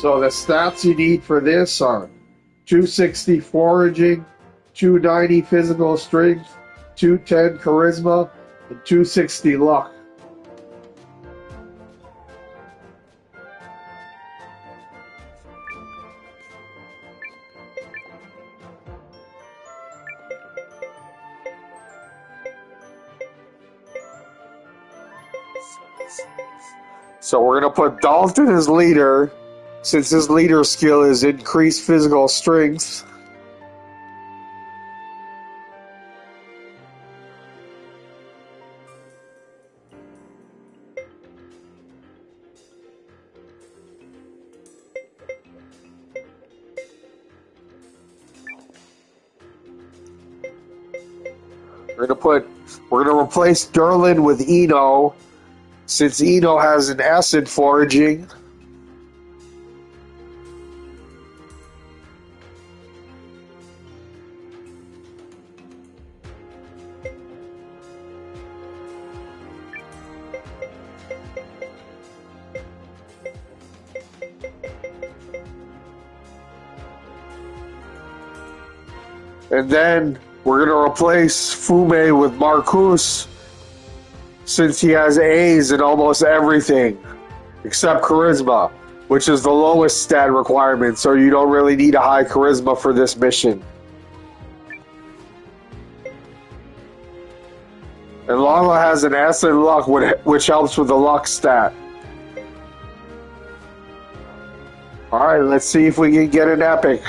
So the stats you need for this are 260 foraging, 290 physical strength, 210 charisma, and 260 luck. So we're going to put Dalton as leader, since his leader skill is increased physical strength. We're gonna replace Derlin with Eno, since Eno has an acid foraging. And then we're going to replace Fume with Marcus, since he has A's in almost everything, except Charisma, which is the lowest stat requirement, so you don't really need a high Charisma for this mission. And Lala has an acid luck, which helps with the luck stat. Alright, let's see if we can get an epic.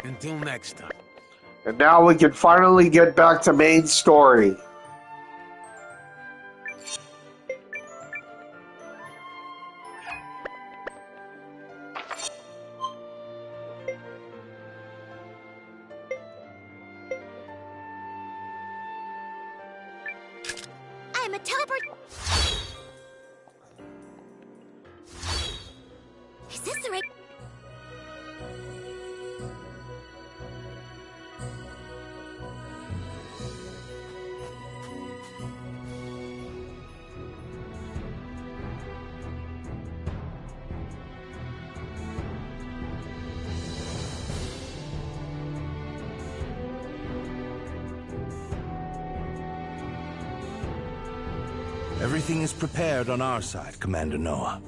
Until next time. And now we can finally get back to main story. I'm a teleport. Is this the right? Everything is prepared on our side, Commander Noah.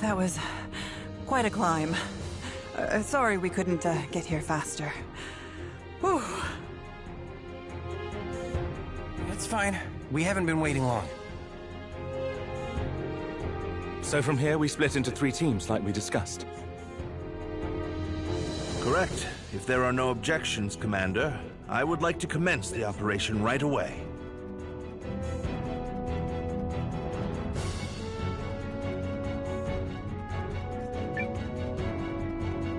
That was quite a climb. Sorry we couldn't get here faster. Whew. It's fine. We haven't been waiting long. So from here, we split into 3 teams like we discussed. Correct. If there are no objections, Commander, I would like to commence the operation right away.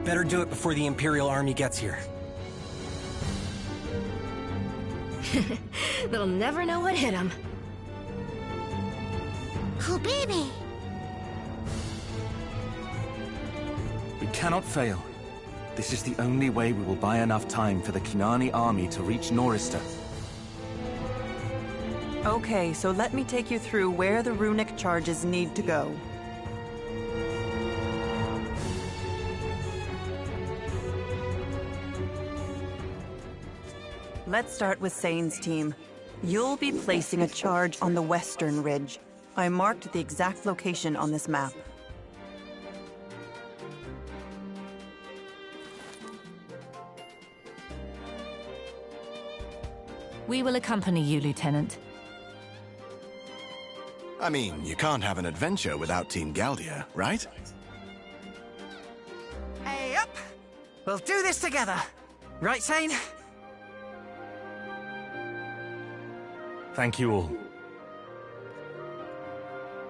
Better do it before the Imperial Army gets here. They'll never know what hit them. Oh, baby. We cannot fail. This is the only way we will buy enough time for the Kinani army to reach Norista. Okay, so let me take you through where the runic charges need to go. Let's start with Sane's team. You'll be placing a charge on the western ridge. I marked the exact location on this map. We will accompany you, Lieutenant. I mean, you can't have an adventure without Team Galdia, right? Hey, up! We'll do this together. Right, Sane? Thank you all.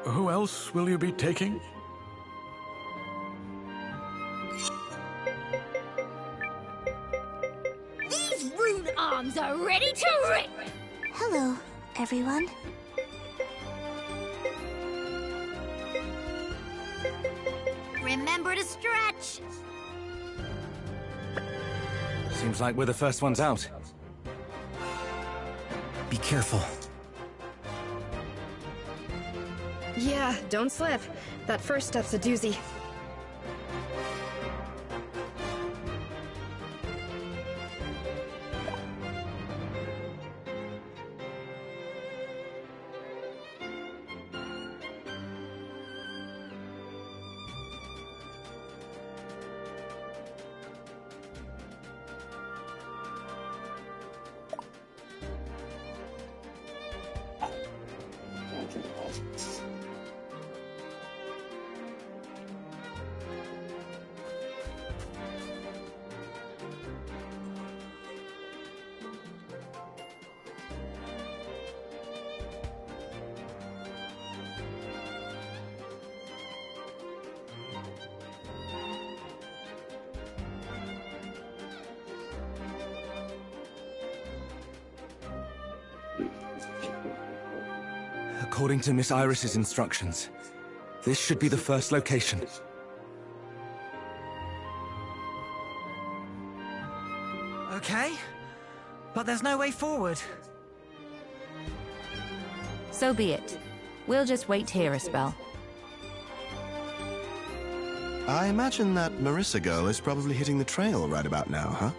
Who else will you be taking? These rune arms are ready to rip! Hello, everyone. Remember to stretch! Seems like we're the first ones out. Be careful. Yeah, don't slip. That first step's a doozy. According to Miss Iris's instructions, this should be the first location. Okay, but there's no way forward. So be it. We'll just wait here a spell. I imagine that Marissa girl is probably hitting the trail right about now, huh?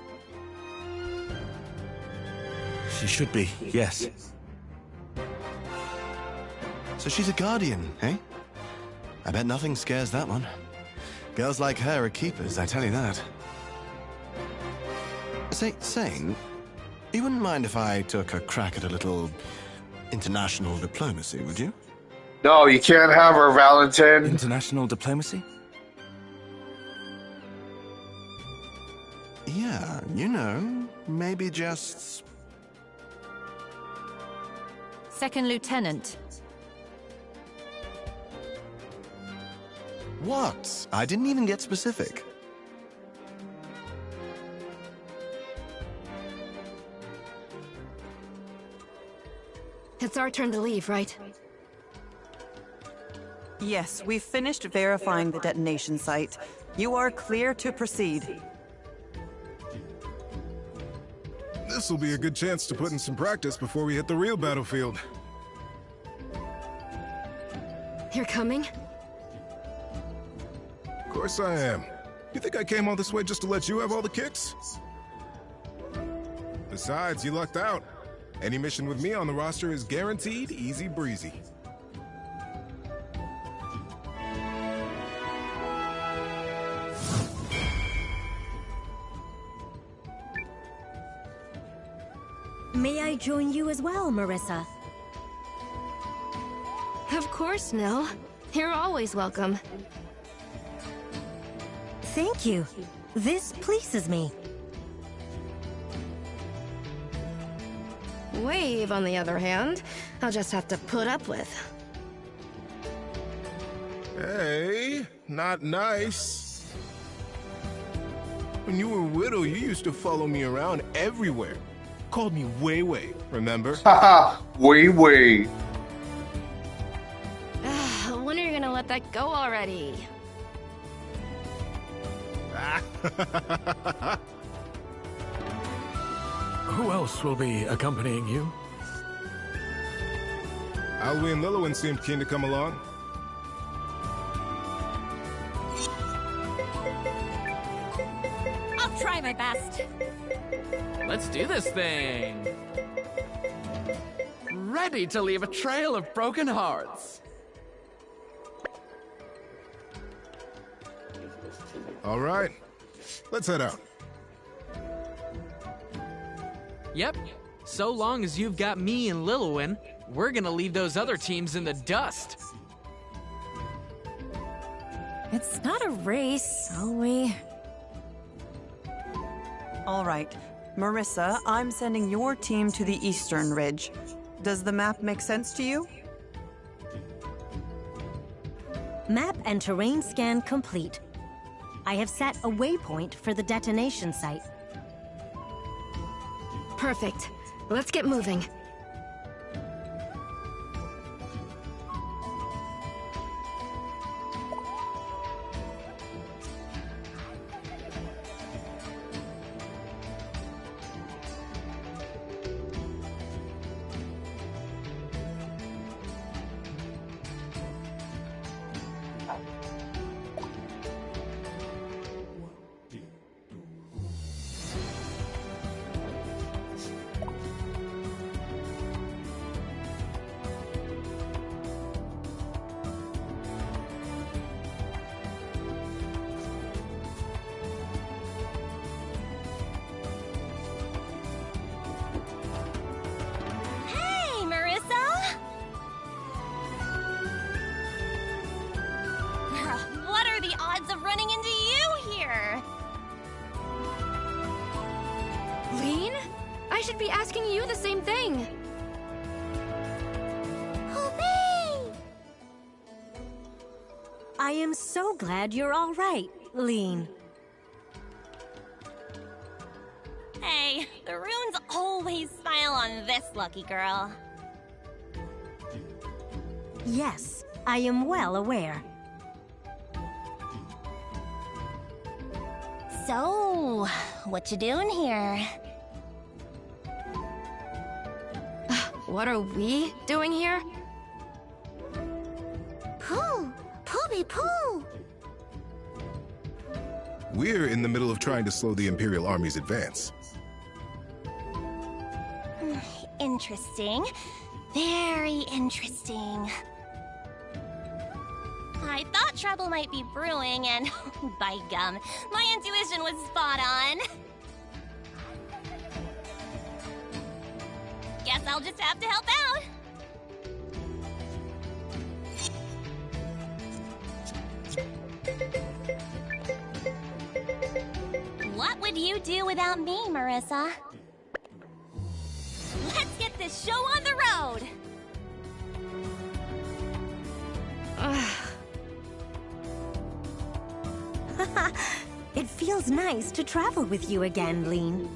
She should be, yes. So she's a guardian, eh? I bet nothing scares that one. Girls like her are keepers, I tell you that. Sane, you wouldn't mind if I took a crack at a little international diplomacy, would you? No, you can't have her, Valentin. International diplomacy? Yeah, you know, maybe just... Second Lieutenant. What? I didn't even get specific. It's our turn to leave, right? Yes, we've finished verifying the detonation site. You are clear to proceed. This'll be a good chance to put in some practice before we hit the real battlefield. You're coming? Of course I am. You think I came all this way just to let you have all the kicks? Besides, you lucked out. Any mission with me on the roster is guaranteed easy breezy. May I join you as well, Marissa? Of course, Nell. You're always welcome. Thank you. This pleases me. Wave, on the other hand, I'll just have to put up with. Hey, not nice. When you were little, you used to follow me around everywhere. Called me Wei Wei, remember? Haha, Wei Wei. When are you gonna let that go already? Who else will be accompanying you? Alwi and Lilowin seemed keen to come along. I'll try my best. Let's do this thing. Ready to leave a trail of broken hearts. All right, let's head out. Yep. So long as you've got me and Lilowin, we're gonna leave those other teams in the dust. It's not a race, are we? All right. Marissa, I'm sending your team to the Eastern Ridge. Does the map make sense to you? Map and terrain scan complete. I have set a waypoint for the detonation site. Perfect. Let's get moving. should be asking you the same thing. I am so glad you're all right, Lean. Hey, the runes always smile on this lucky girl. Yes, I am well aware. So, what you doing here? What are we doing here? Pooh! Pooh-be-pooh! We're in the middle of trying to slow the Imperial Army's advance. Interesting. Very interesting. I thought trouble might be brewing, and by gum, my intuition was spot on. Guess I'll just have to help out. What would you do without me, Marissa? Let's get this show on the road! It feels nice to travel with you again, Lean.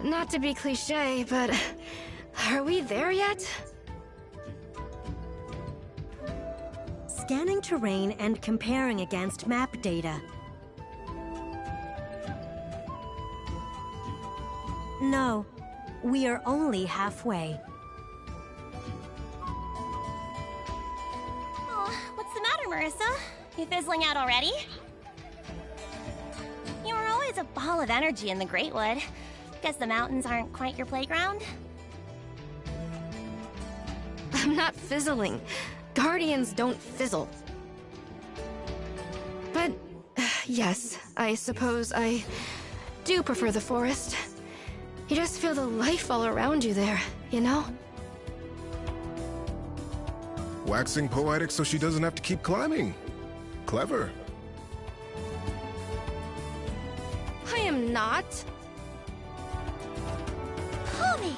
Not to be cliche, but are we there yet? Scanning terrain and comparing against map data. No, we are only halfway. Oh, what's the matter, Marissa? You fizzling out already? You were always a ball of energy in the Greatwood. Guess the mountains aren't quite your playground? I'm not fizzling. Guardians don't fizzle. But, yes, I suppose I do prefer the forest. You just feel the life all around you there, you know? Waxing poetic so she doesn't have to keep climbing. Clever. I am not. Homie!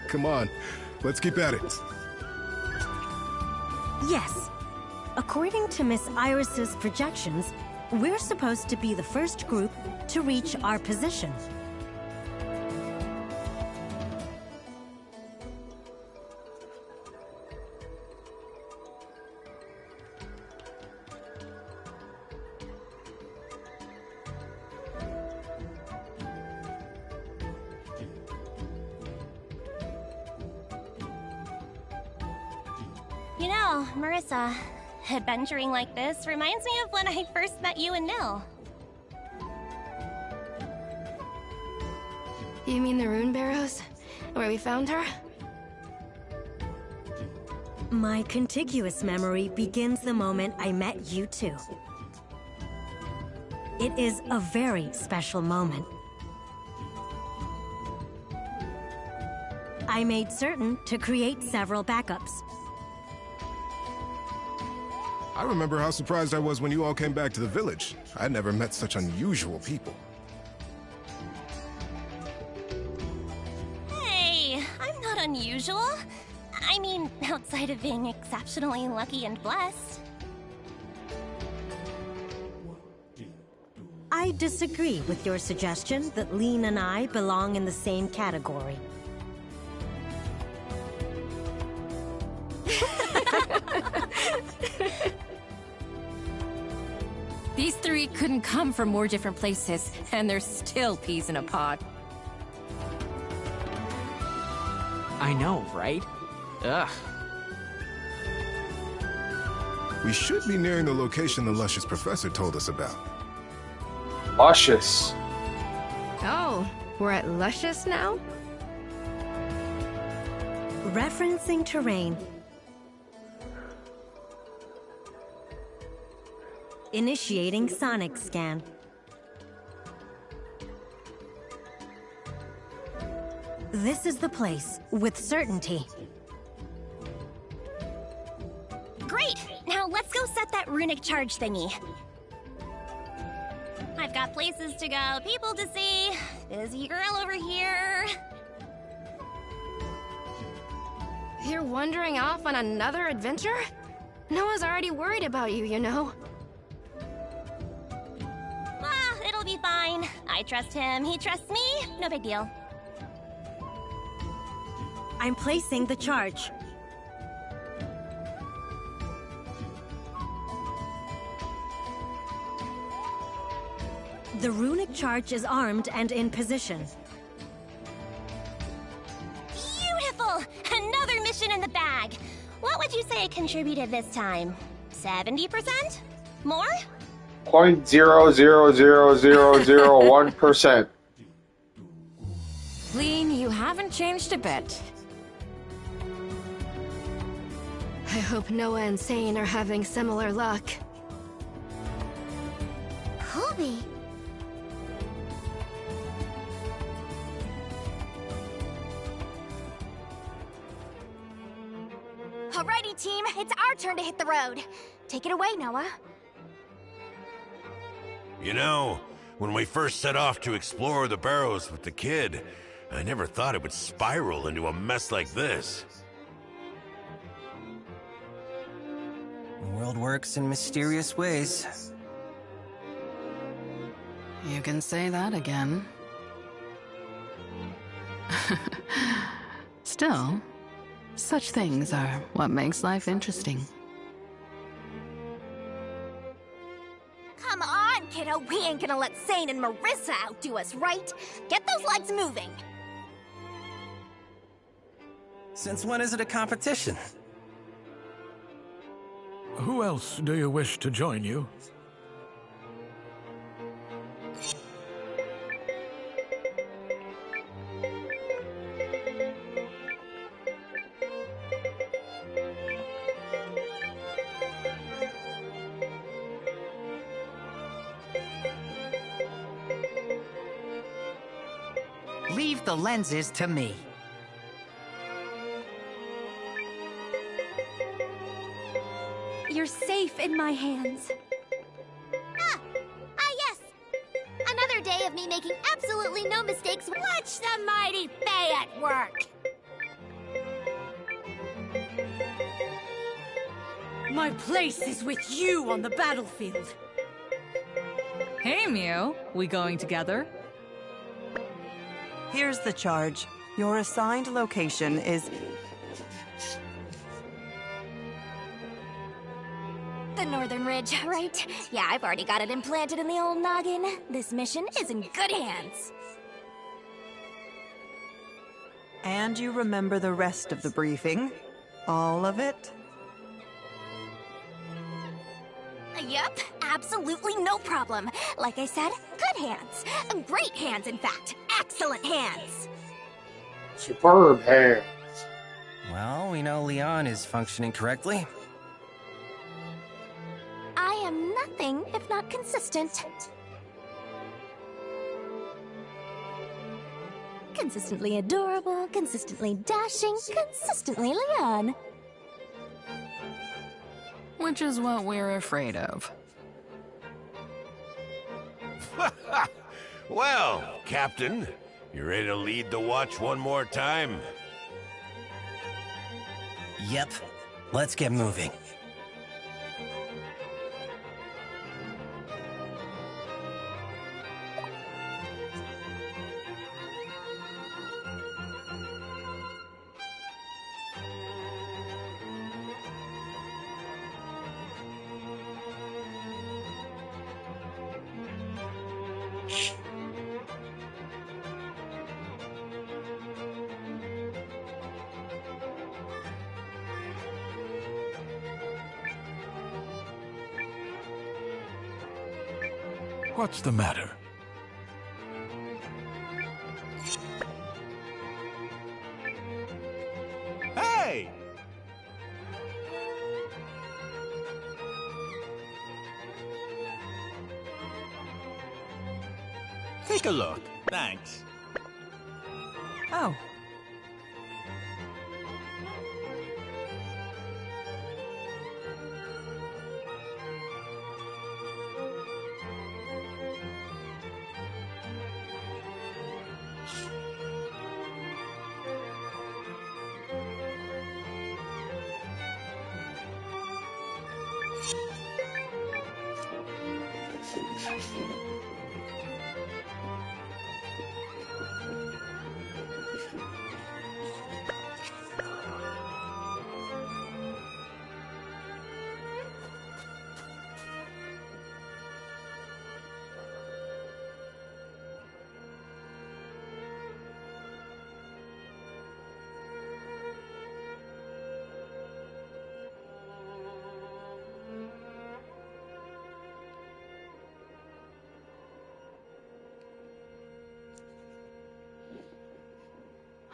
Come on, let's keep at it. Yes. According to Miss Iris's projections, we're supposed to be the first group to reach our position. You know, Marissa, adventuring like this reminds me of when I first met you and Nil. You mean the Rune Barrows? Where we found her? My contiguous memory begins the moment I met you two. It is a very special moment. I made certain to create several backups. I remember how surprised I was when you all came back to the village. I'd never met such unusual people. Hey, I'm not unusual. I mean, outside of being exceptionally lucky and blessed. I disagree with your suggestion that Lean and I belong in the same category. These three couldn't come from more different places, and they're still peas in a pod. I know, right? Ugh. We should be nearing the location the luscious professor told us about. Luscious. Oh, we're at Luscious now? Referencing terrain. Initiating sonic scan. This is the place, with certainty. Great! Now let's go set that runic charge thingy. I've got places to go, people to see. Busy girl over here. You're wandering off on another adventure? Noah's already worried about you, you know. Ah, it'll be fine. I trust him, he trusts me. No big deal. I'm placing the charge. The runic charge is armed and in position. Beautiful! Another mission in the bag. What would you say it contributed this time? 70%? More? 0.00001%. Lean, you haven't changed a bit. I hope Noah and Sane are having similar luck. Colby. Alrighty, team, it's our turn to hit the road. Take it away, Noah. You know, when we first set off to explore the barrows with the kid, I never thought it would spiral into a mess like this. The world works in mysterious ways. You can say that again. Still, such things are what makes life interesting. Come on, kiddo, we ain't gonna let Sane and Marissa outdo us, right? Get those legs moving. Since when is it a competition? Who else do you wish to join you? Leave the lenses to me. You're safe in my hands. Ah, yes! Another day of me making absolutely no mistakes. Watch the mighty Faye at work! My place is with you on the battlefield. Hey, Mew. We going together? Here's the charge. Your assigned location is... The Northern Ridge, right? Yeah, I've already got it implanted in the old noggin. This mission is in good hands. And you remember the rest of the briefing? All of it? Yep, absolutely no problem. Like I said, good hands. Great hands, in fact. Excellent hands. Superb hands. Well, we know Leon is functioning correctly. I am nothing if not consistent. Consistently adorable, consistently dashing, consistently Leon. Which is what we're afraid of. Well, Captain, you ready to lead the watch one more time? Yep. Let's get moving. What's the matter? Hey! Take a look. Thanks. Oh,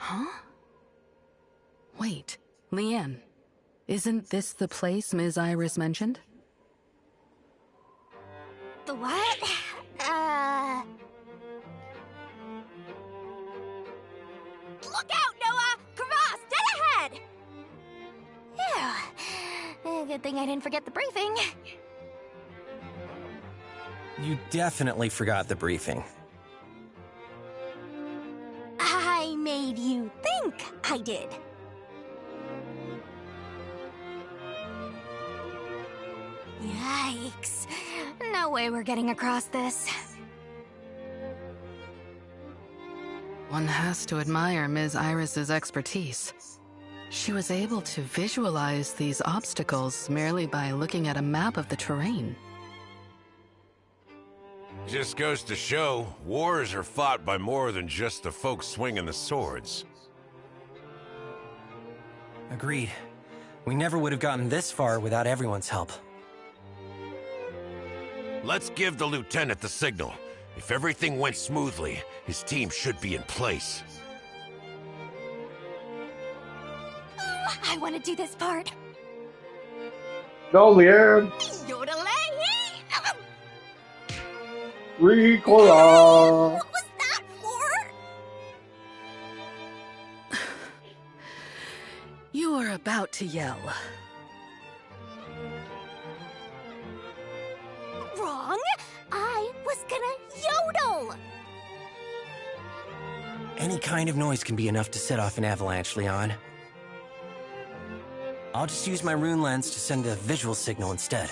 Huh? Wait, Leanne. Isn't this the place Ms. Iris mentioned? The what? Look out, Noah! Cross, dead ahead! Phew. Good thing I didn't forget the briefing. You definitely forgot the briefing. I made you think I did. Yikes. No way we're getting across this. One has to admire Ms. Iris's expertise. She was able to visualize these obstacles merely by looking at a map of the terrain. Just goes to show, wars are fought by more than just the folks swinging the swords. Agreed. We never would have gotten this far without everyone's help. Let's give the lieutenant the signal. If everything went smoothly, his team should be in place. Oh, I want to do this part. No, Leanne. Yodelay! Ricola. What was that for? You are about to yell. Wrong. I was gonna yodel. Any kind of noise can be enough to set off an avalanche, Leon. I'll just use my rune lens to send a visual signal instead.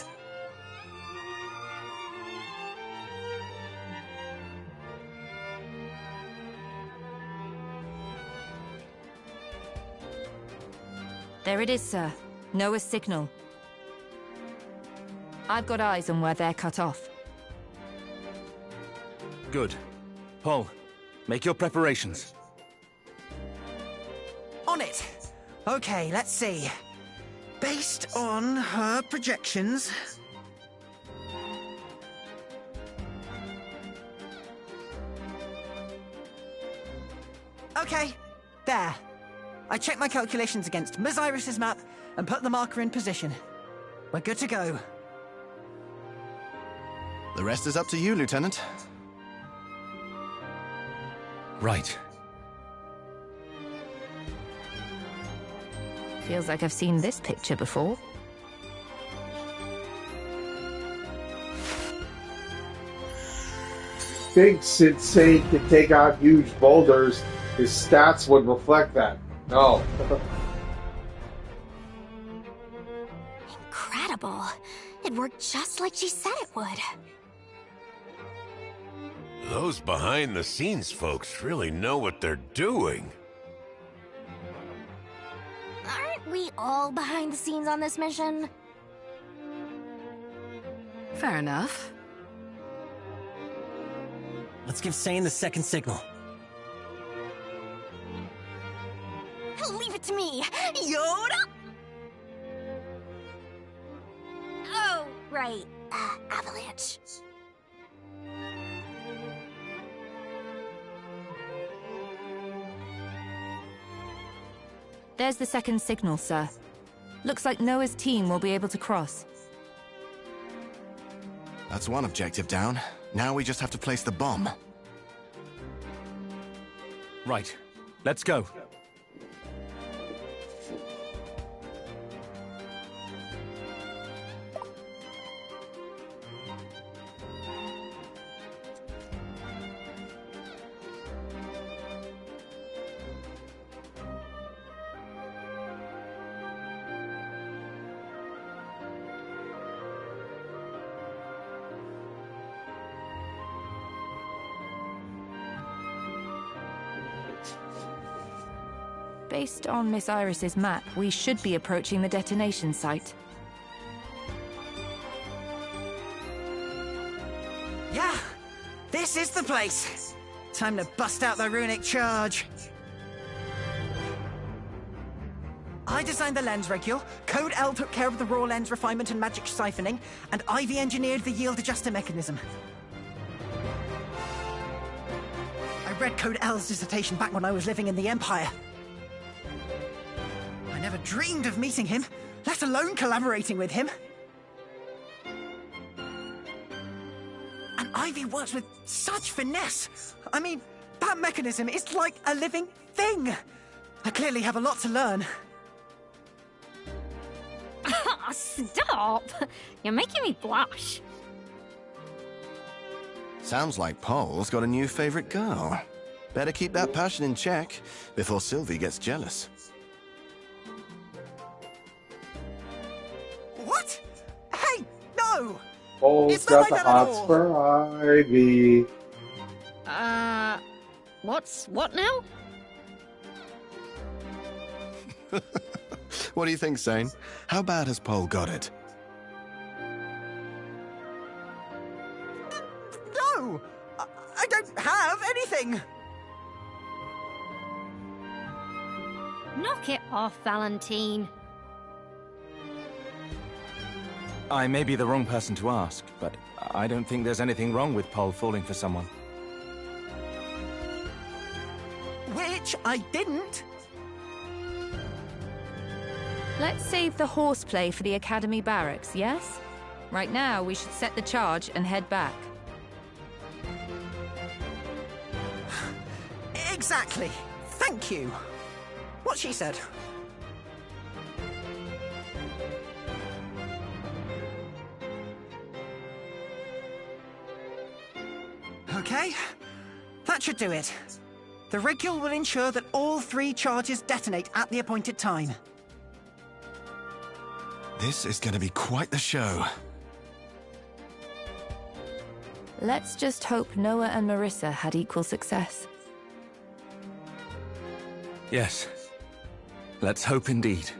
There it is, sir. Noah's signal. I've got eyes on where they're cut off. Good. Paul, make your preparations. On it! Okay, let's see. Based on her projections... Okay, there. I checked my calculations against Ms. Iris's map and put the marker in position. We're good to go. The rest is up to you, Lieutenant. Right. Feels like I've seen this picture before. Thinks Insane can take on huge boulders. His stats would reflect that. No. Incredible. It worked just like she said it would. Those behind-the-scenes folks really know what they're doing. Aren't we all behind the scenes on this mission? Fair enough. Let's give Sane the second signal. Leave it to me, Yoda! Oh, right. Avalanche. There's the second signal, sir. Looks like Noah's team will be able to cross. That's one objective down. Now we just have to place the bomb. Right. Let's go. Based on Miss Iris's map, we should be approaching the detonation site. Yeah! This is the place! Time to bust out the runic charge. I designed the lens regule, Code L took care of the raw lens refinement and magic siphoning, and Ivy engineered the yield adjuster mechanism. I read Code L's dissertation back when I was living in the Empire. never dreamed of meeting him, let alone collaborating with him. And Ivy works with such finesse. I mean, that mechanism is like a living thing. I clearly have a lot to learn. Stop! You're making me blush. Sounds like Paul's got a new favorite girl. Better keep that passion in check before Sylvie gets jealous. What? Hey, no! Paul's It's not got like the that at hots all. for Ivy. What now? What do you think, Zane? How bad has Paul got it? No! I don't have anything! Knock it off, Valentine. I may be the wrong person to ask, but I don't think there's anything wrong with Paul falling for someone. Which I didn't. Let's save the horseplay for the Academy barracks, yes? Right now, we should set the charge and head back. Exactly. Thank you. What she said. Okay. That should do it. The Regule will ensure that all 3 charges detonate at the appointed time. This is going to be quite the show. Let's just hope Noah and Marissa had equal success. Yes. Let's hope indeed.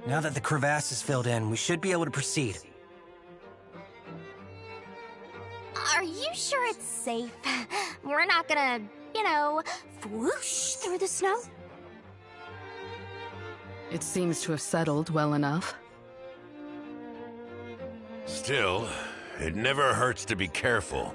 Now that the crevasse is filled in, we should be able to proceed. Are you sure it's safe? We're not gonna, you know, whoosh through the snow? It seems to have settled well enough. Still, it never hurts to be careful.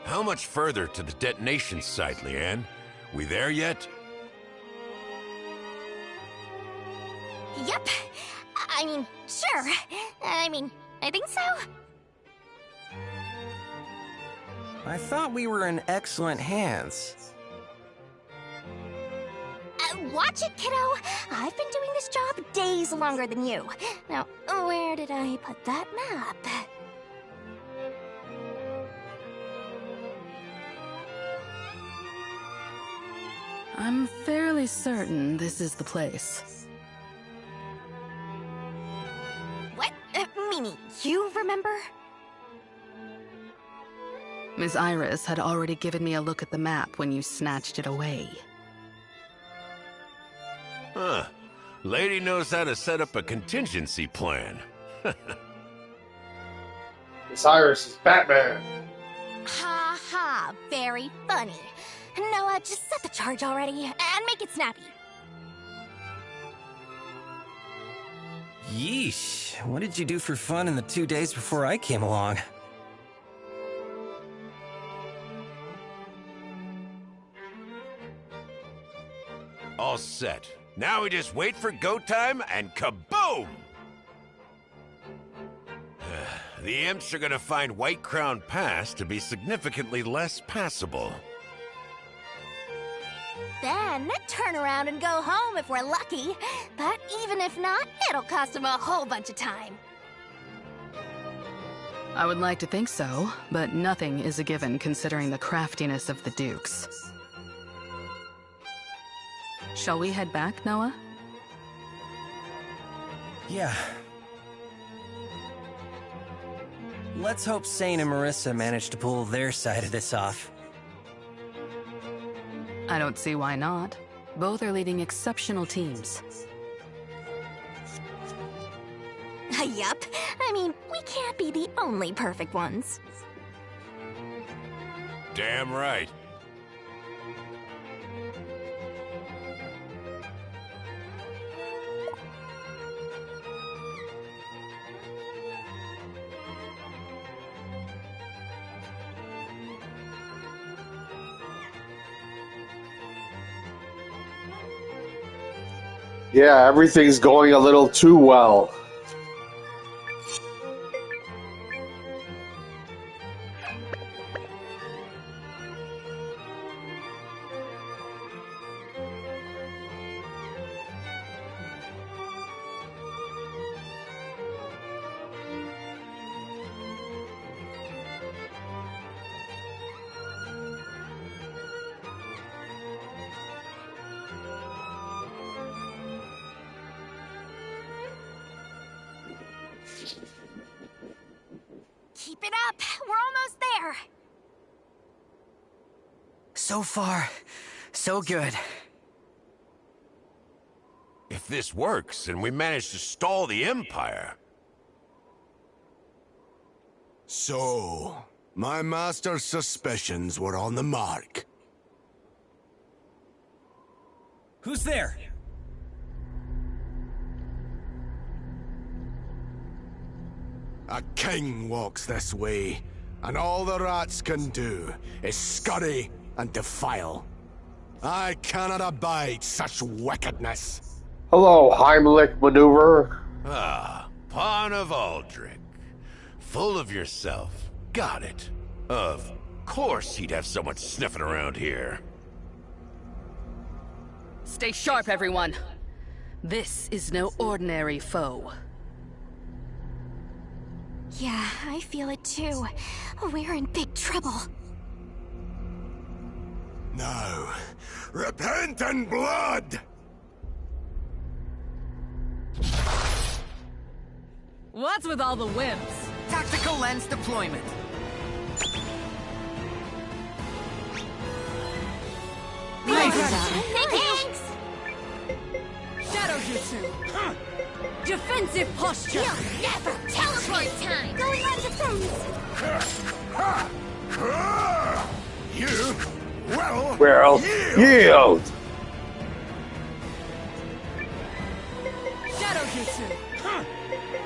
How much further to the detonation site, Leanne? We there yet? Yep. I mean, sure. I think so. I thought we were in excellent hands. Watch it, kiddo. I've been doing this job days longer than you. Now, where did I put that map? I'm fairly certain this is the place. What? Mimi, you remember? Ms. Iris had already given me a look at the map when you snatched it away. Huh. Lady knows how to set up a contingency plan. Cyrus is Batman. Ha ha, very funny. Noah, just set the charge already, and make it snappy. Yeesh, what did you do for fun in the 2 days before I came along? All set. Now we just wait for go time and kaboom! The imps are gonna find White Crown Pass to be significantly less passable. Then turn around and go home if we're lucky. But even if not, it'll cost them a whole bunch of time. I would like to think so, but nothing is a given considering the craftiness of the Dukes. Shall we head back, Noah? Yeah. Let's hope Sane and Marissa manage to pull their side of this off. I don't see why not. Both are leading exceptional teams. Yup. I mean, we can't be the only perfect ones. Damn right. Yeah, everything's going a little too well. Keep it up. We're almost there. So far, so good. If this works and we manage to stall the Empire... So, my master's suspicions were on the mark. Who's there? A king walks this way, and all the rats can do is scurry and defile. I cannot abide such wickedness. Hello, Heimlich maneuver. Ah, Pawn of Aldrich. Full of yourself. Got it. Of course he'd have someone sniffing around here. Stay sharp, everyone. This is no ordinary foe. Yeah, I feel it too. We're in big trouble. Now, repent in blood! What's with all the whims? Tactical lens deployment. Thanks! Shadow Jutsu. Defensive posture. You'll never teleport time! Going on defense! You will Well, yield! Shadow Jutsu.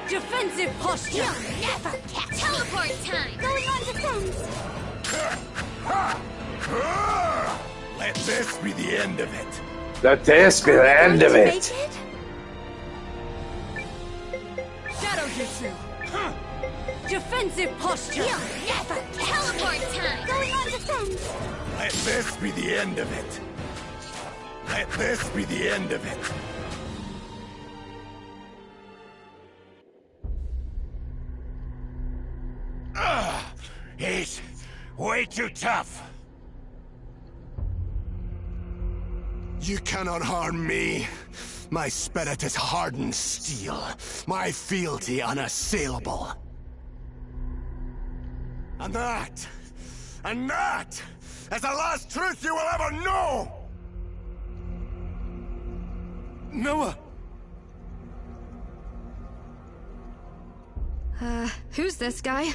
Defensive posture. You'll never catch teleport time! Going on defense! Let this be the end of it. Let this be the end of it. Shadow Jutsu. Defensive posture. You'll never teleport time! Going on defense! Let this be the end of it. Let this be the end of it. He's way too tough. You cannot harm me. My spirit is hardened steel. My fealty unassailable. And that is the last truth you will ever know! Noah! Who's this guy?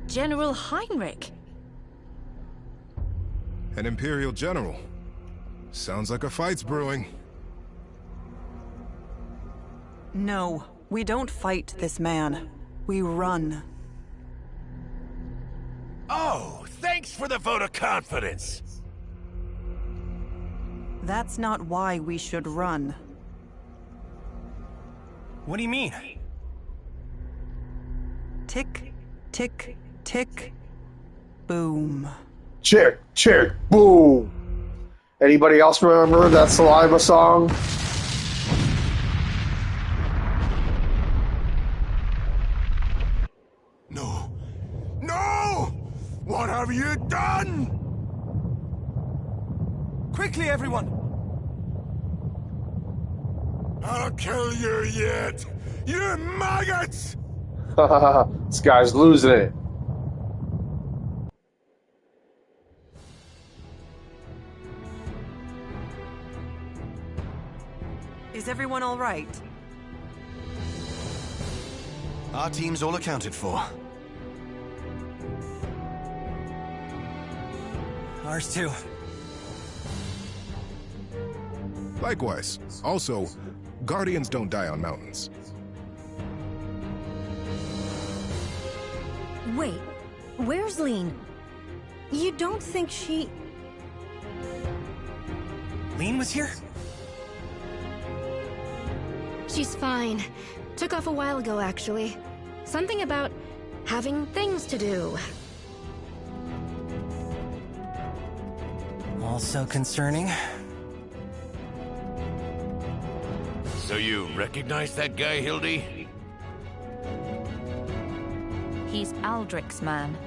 General Heinrich. An Imperial General. Sounds like a fight's brewing. No, we don't fight this man. We run. Oh, thanks for the vote of confidence. That's not why we should run. What do you mean? Tick, tick, tick, boom. Chick, chick, boom. Anybody else remember that Saliva song? have you done? Quickly, everyone! I'll kill you yet, you maggots! This guy's losing it. Is everyone all right? Our team's all accounted for. Ours too. Likewise. Also, Guardians don't die on mountains. Wait, where's Lean? You don't think she... Lean was here? She's fine. Took off a while ago, actually. Something about having things to do. Also concerning. So you recognize that guy, Hildy? He's Aldrich's man.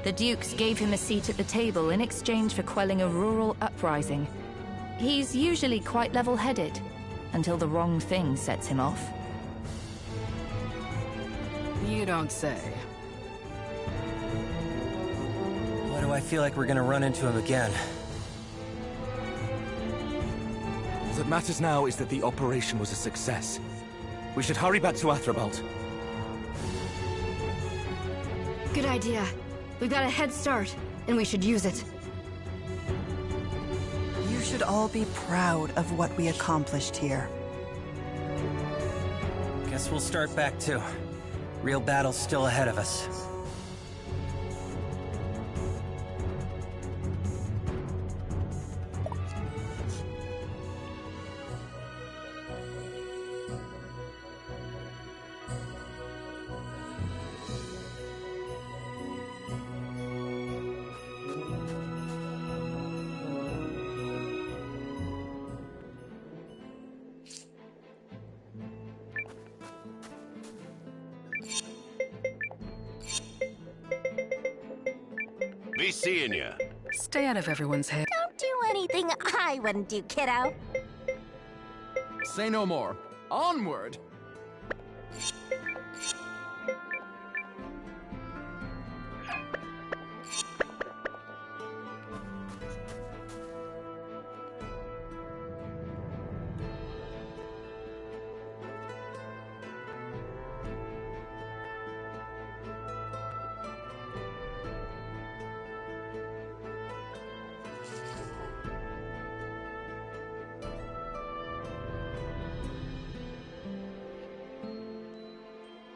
The Dukes gave him a seat at the table in exchange for quelling a rural uprising. He's usually quite level-headed, until the wrong thing sets him off. You don't say. Why do I feel like we're gonna run into him again? All that matters now is that the operation was a success. We should hurry back to Athrobalt. Good idea. We've got a head start, and we should use it. You should all be proud of what we accomplished here. Guess we'll start back too. Real battle's still ahead of us. Be seeing ya. Stay out of everyone's hair. Don't do anything I wouldn't do, kiddo. Say no more. Onward!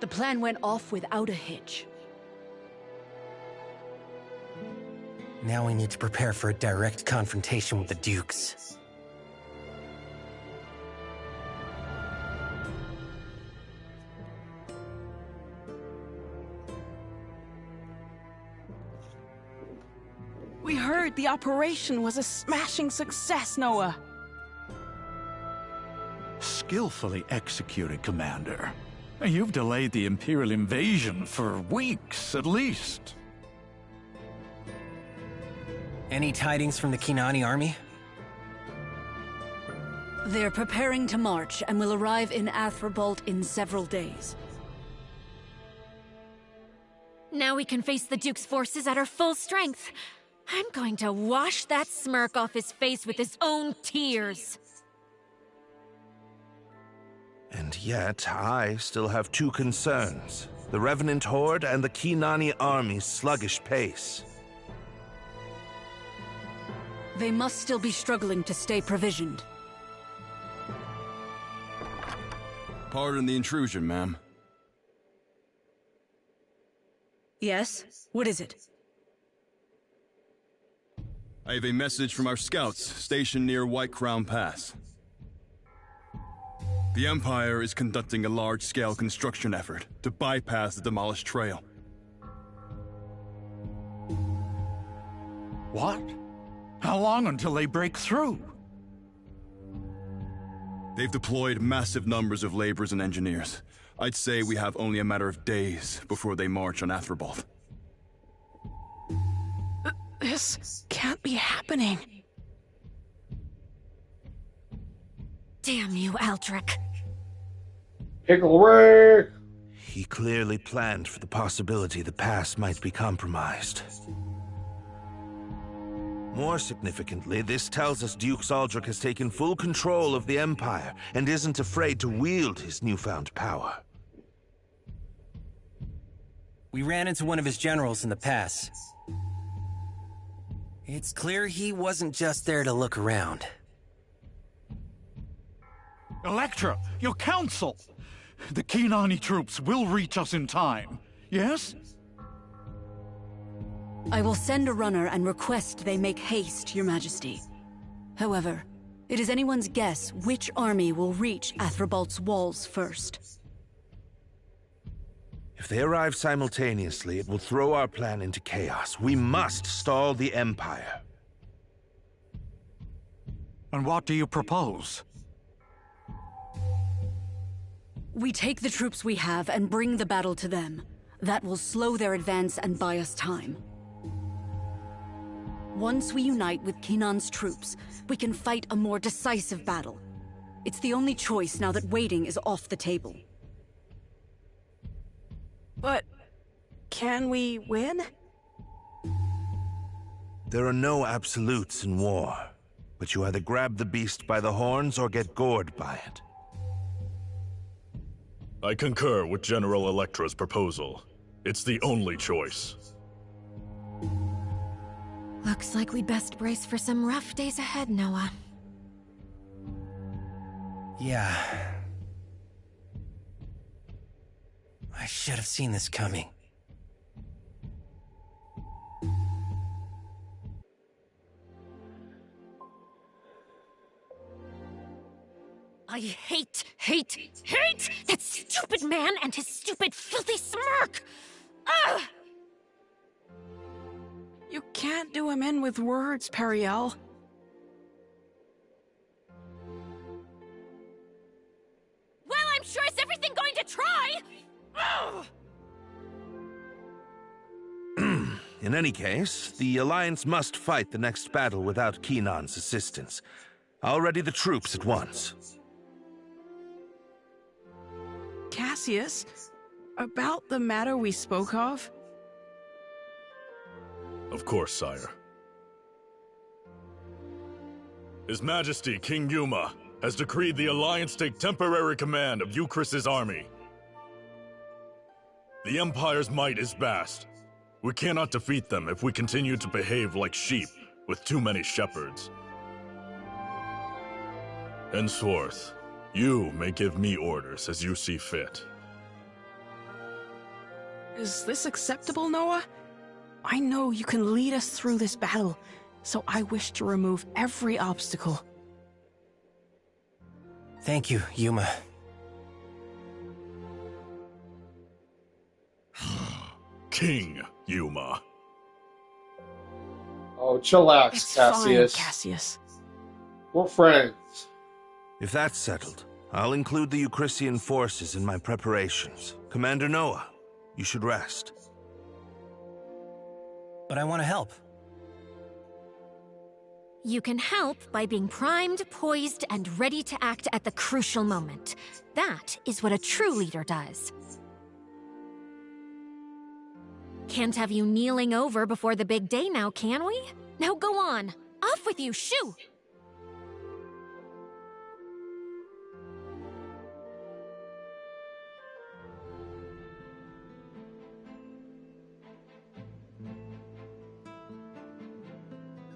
The plan went off without a hitch. Now we need to prepare for a direct confrontation with the Dukes. We heard the operation was a smashing success, Noah. Skillfully executed, Commander. You've delayed the Imperial invasion for weeks, at least. Any tidings from the Kinani army? They're preparing to march and will arrive in Athrobalt in several days. Now we can face the Duke's forces at our full strength. I'm going to wash that smirk off his face with his own tears. And yet, I still have two concerns. The Revenant Horde and the Kinani army's sluggish pace. They must still be struggling to stay provisioned. Pardon the intrusion, ma'am. Yes? What is it? I have a message from our scouts stationed near White Crown Pass. The Empire is conducting a large-scale construction effort to bypass the demolished trail. What? How long until they break through? They've deployed massive numbers of laborers and engineers. I'd say we have only a matter of days before they march on Athrobalt. This can't be happening. Damn you, Aldrich. Pickle Rick! He clearly planned for the possibility the pass might be compromised. More significantly, this tells us Duke Aldrich has taken full control of the Empire and isn't afraid to wield his newfound power. We ran into one of his generals in the pass. It's clear he wasn't just there to look around. Electra, your counsel! The Kinani troops will reach us in time, yes? I will send a runner and request they make haste, Your Majesty. However, it is anyone's guess which army will reach Athrabolt's walls first. If they arrive simultaneously, it will throw our plan into chaos. We must stall the Empire. And what do you propose? We take the troops we have and bring the battle to them. That will slow their advance and buy us time. Once we unite with Kinan's troops, we can fight a more decisive battle. It's the only choice now that waiting is off the table. But can we win? There are no absolutes in war, but you either grab the beast by the horns or get gored by it. I concur with General Electra's proposal. It's the only choice. Looks like we'd best brace for some rough days ahead, Noah. Yeah. I should have seen this coming. I hate that stupid man and his stupid, filthy smirk! Ugh! You can't do him in with words, Periel. Well, I'm sure is everything going to try! Ugh! In any case, the Alliance must fight the next battle without Kinan's assistance. I'll ready the troops at once. Cassius, about the matter we spoke of? Of course, sire. His Majesty, King Yuma, has decreed the Alliance take temporary command of Euchris's army. The Empire's might is vast. We cannot defeat them if we continue to behave like sheep with too many shepherds. Henceforth, you may give me orders as you see fit. Is this acceptable, Noah? I know you can lead us through this battle, so I wish to remove every obstacle. Thank you, Yuma. King Yuma. Oh, chillax, It's Cassius. fine, Cassius. We're friends. If that's settled, I'll include the Euchristian forces in my preparations. Commander Noah, you should rest. But I want to help. You can help by being primed, poised, and ready to act at the crucial moment. That is what a true leader does. Can't have you kneeling over before the big day now, can we? Now go on. Off with you, shoo!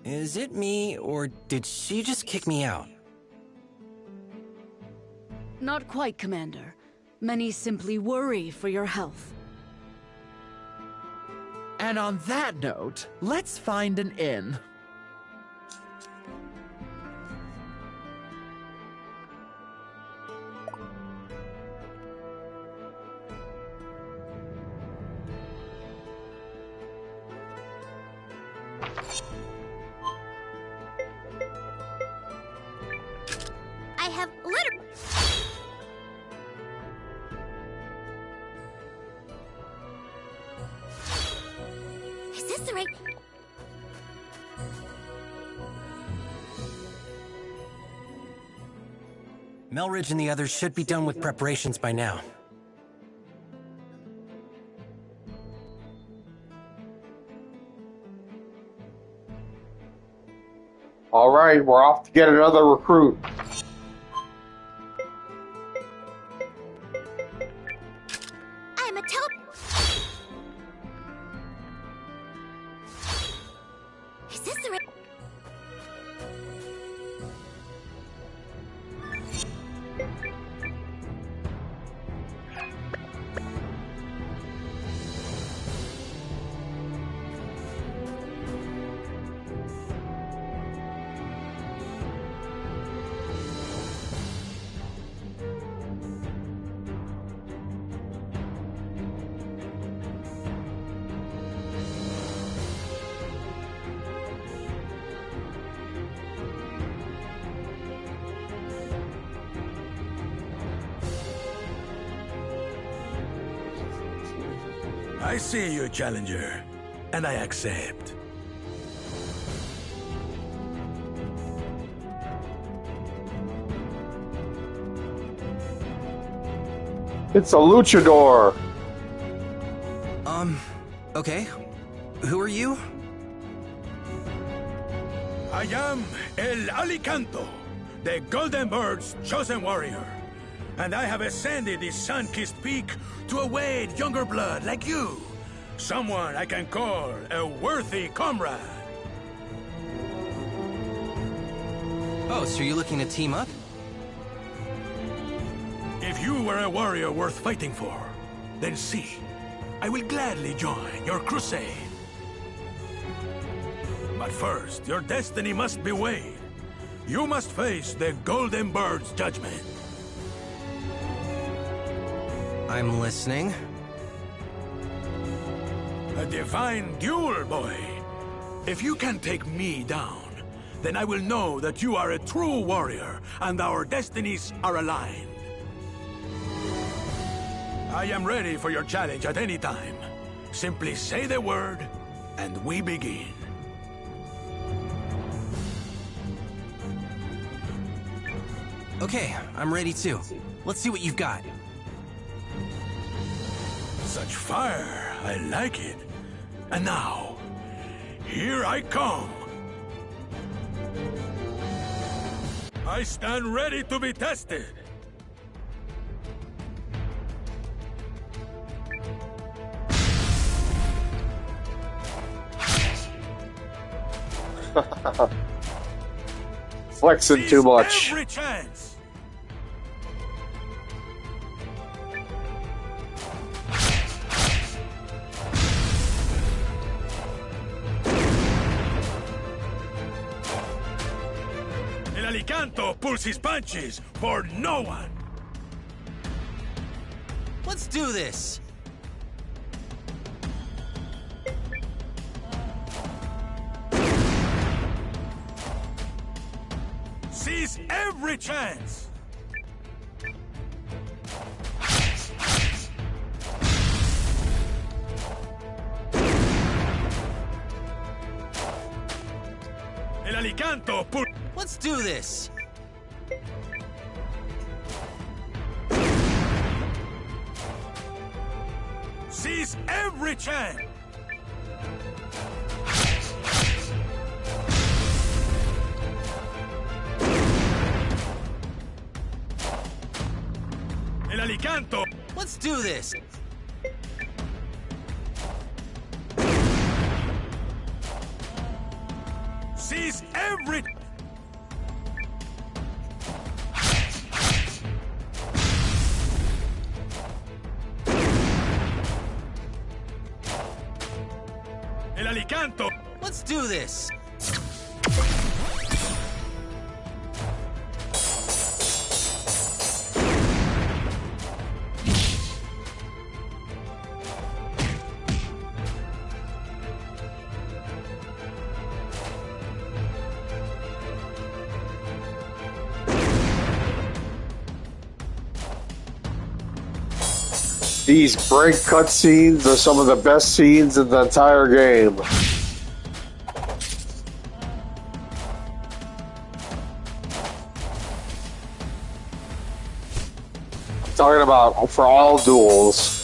Is it me, or did she just kick me out? Not quite, Commander. Many simply worry for your health. And on that note, let's find an inn. I have literally... Is this the right... Melridge and the others should be done with preparations by now. All right, we're off to get another recruit. I'm a Is this the I see you, Challenger, and I accept. It's a luchador. Okay. Who are you? I am El Alicanto, the Golden Bird's chosen warrior. And I have ascended this sun-kissed peak to await younger blood like you. Someone I can call a worthy comrade. Oh, so you're looking to team up? If you were a warrior worth fighting for, then see, I will gladly join your crusade. But first, your destiny must be weighed. You must face the Golden Bird's judgment. I'm listening. A divine duel, boy. If you can take me down, then I will know that you are a true warrior and our destinies are aligned. I am ready for your challenge at any time. Simply say the word, and we begin. Okay, I'm ready too. Let's see what you've got. Such fire, I like it. And now, here I come. I stand ready to be tested. Flexing too much. Every chance. El Alicanto pulls his punches for no one. Let's do this. Seize every chance. El Alicanto pull. Let's do this. Seize every chance. El Alicanto. Let's do this. Seize every. El Alicanto. Let's do this. These break cutscenes are some of the best scenes in the entire game. Talking about for all duels.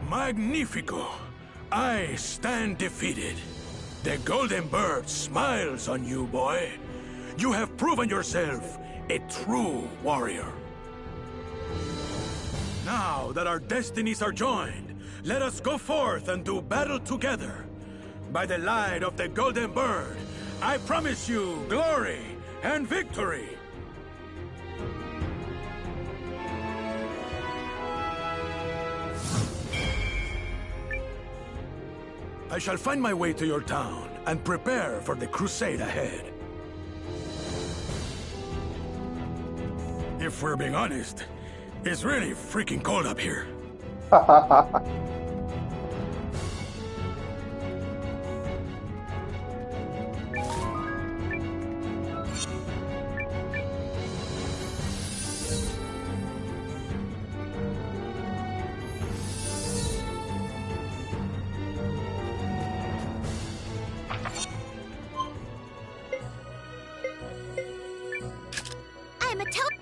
Magnifico! I stand defeated. The Golden Bird smiles on you, boy. You have proven yourself a true warrior. Now that our destinies are joined, let us go forth and do battle together. By the light of the Golden Bird, I promise you glory and victory. I shall find my way to your town and prepare for the crusade ahead. If we're being honest, it's really freaking cold up here. I'm a toad.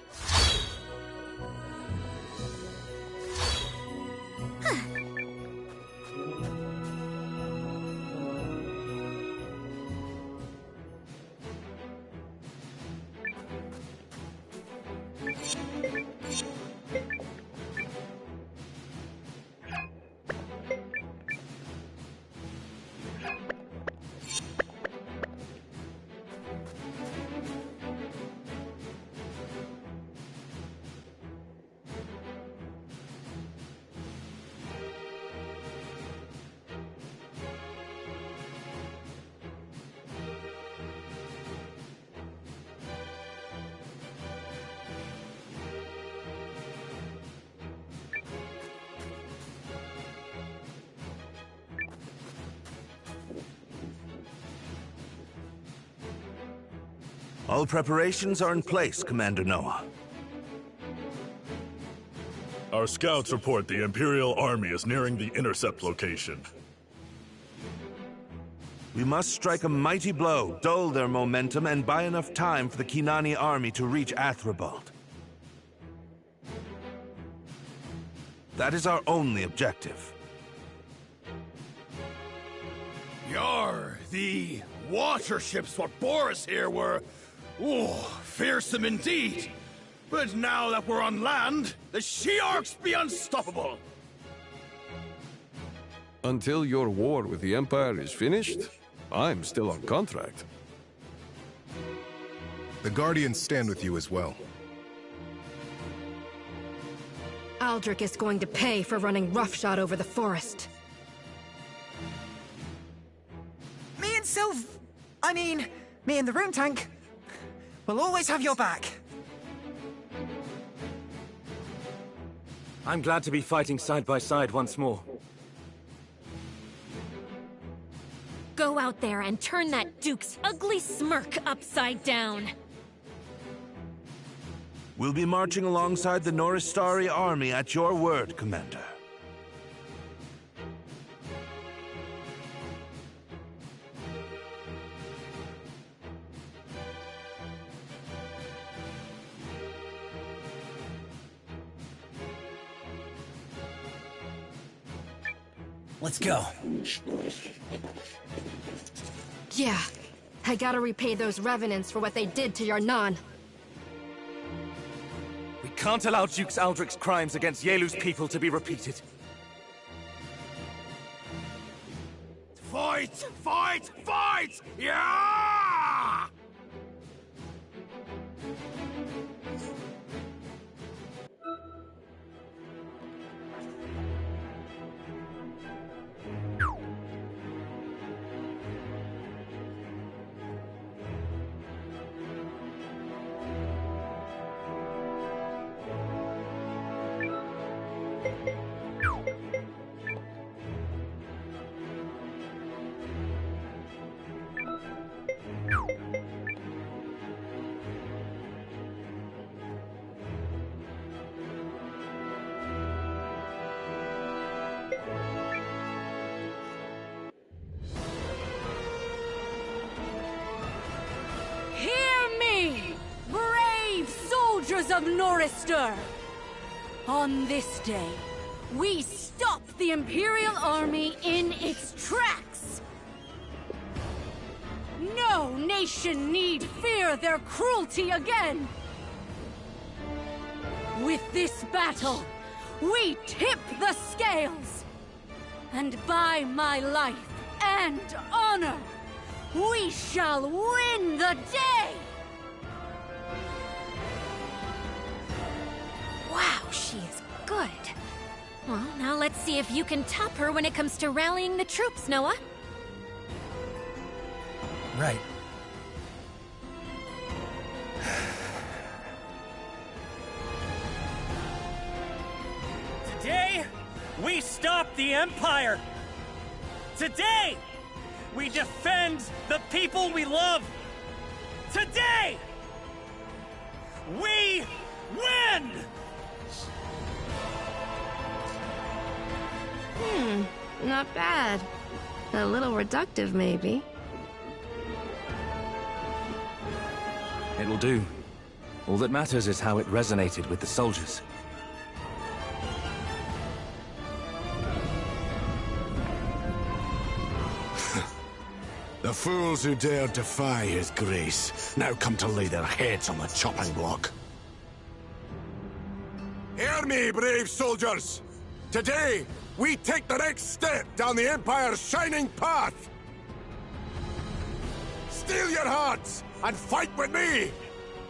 All preparations are in place, Commander Noah. Our scouts report the Imperial Army is nearing the intercept location. We must strike a mighty blow, dull their momentum, and buy enough time for the Kinani army to reach Athribald. That is our only objective. Yar, the water ships what bore us here were, fearsome indeed. But now that we're on land, the She-Orcs be unstoppable. Until your war with the Empire is finished, I'm still on contract. The Guardians stand with you as well. Aldrich is going to pay for running roughshod over the forest. Me and me and the Room Tank, will always have your back. I'm glad to be fighting side by side once more. Go out there and turn that Duke's ugly smirk upside down. We'll be marching alongside the Noristari army at your word, Commander. Let's go. Yeah, I gotta repay those revenants for what they did to Yarnan. We can't allow Dukes Aldrich's crimes against Yelu's people to be repeated. Fight! Fight! Fight! Yeah! Hear me, brave soldiers of Norrister! On this day, we stop the Imperial Army in its tracks! No nation need fear their cruelty again! With this battle, we tip the scales! And by my life and honor, we shall win the day! Wow, she is good. Well, now let's see if you can top her when it comes to rallying the troops, Noah. Right. Today, we stop the Empire! Today, we defend the people we love! Today, we win! Not bad. A little reductive, maybe. It'll do. All that matters is how it resonated with the soldiers. The fools who dared defy his grace now come to lay their heads on the chopping block. Hear me, brave soldiers! Today, we take the next step down the Empire's shining path! Steel your hearts and fight with me!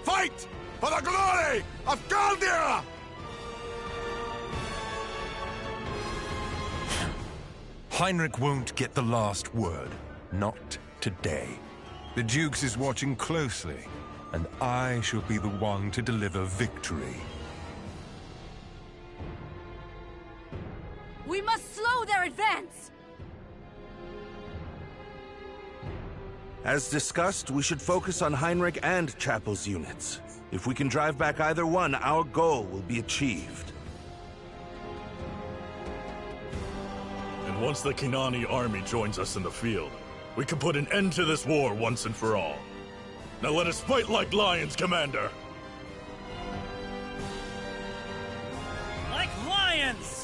Fight for the glory of Galdia! Heinrich won't get the last word. Not today. The Dukes is watching closely, and I shall be the one to deliver victory. We must slow their advance! As discussed, we should focus on Heinrich and Chapel's units. If we can drive back either one, our goal will be achieved. And once the Kinani army joins us in the field, we can put an end to this war once and for all. Now let us fight like lions, Commander! Like lions!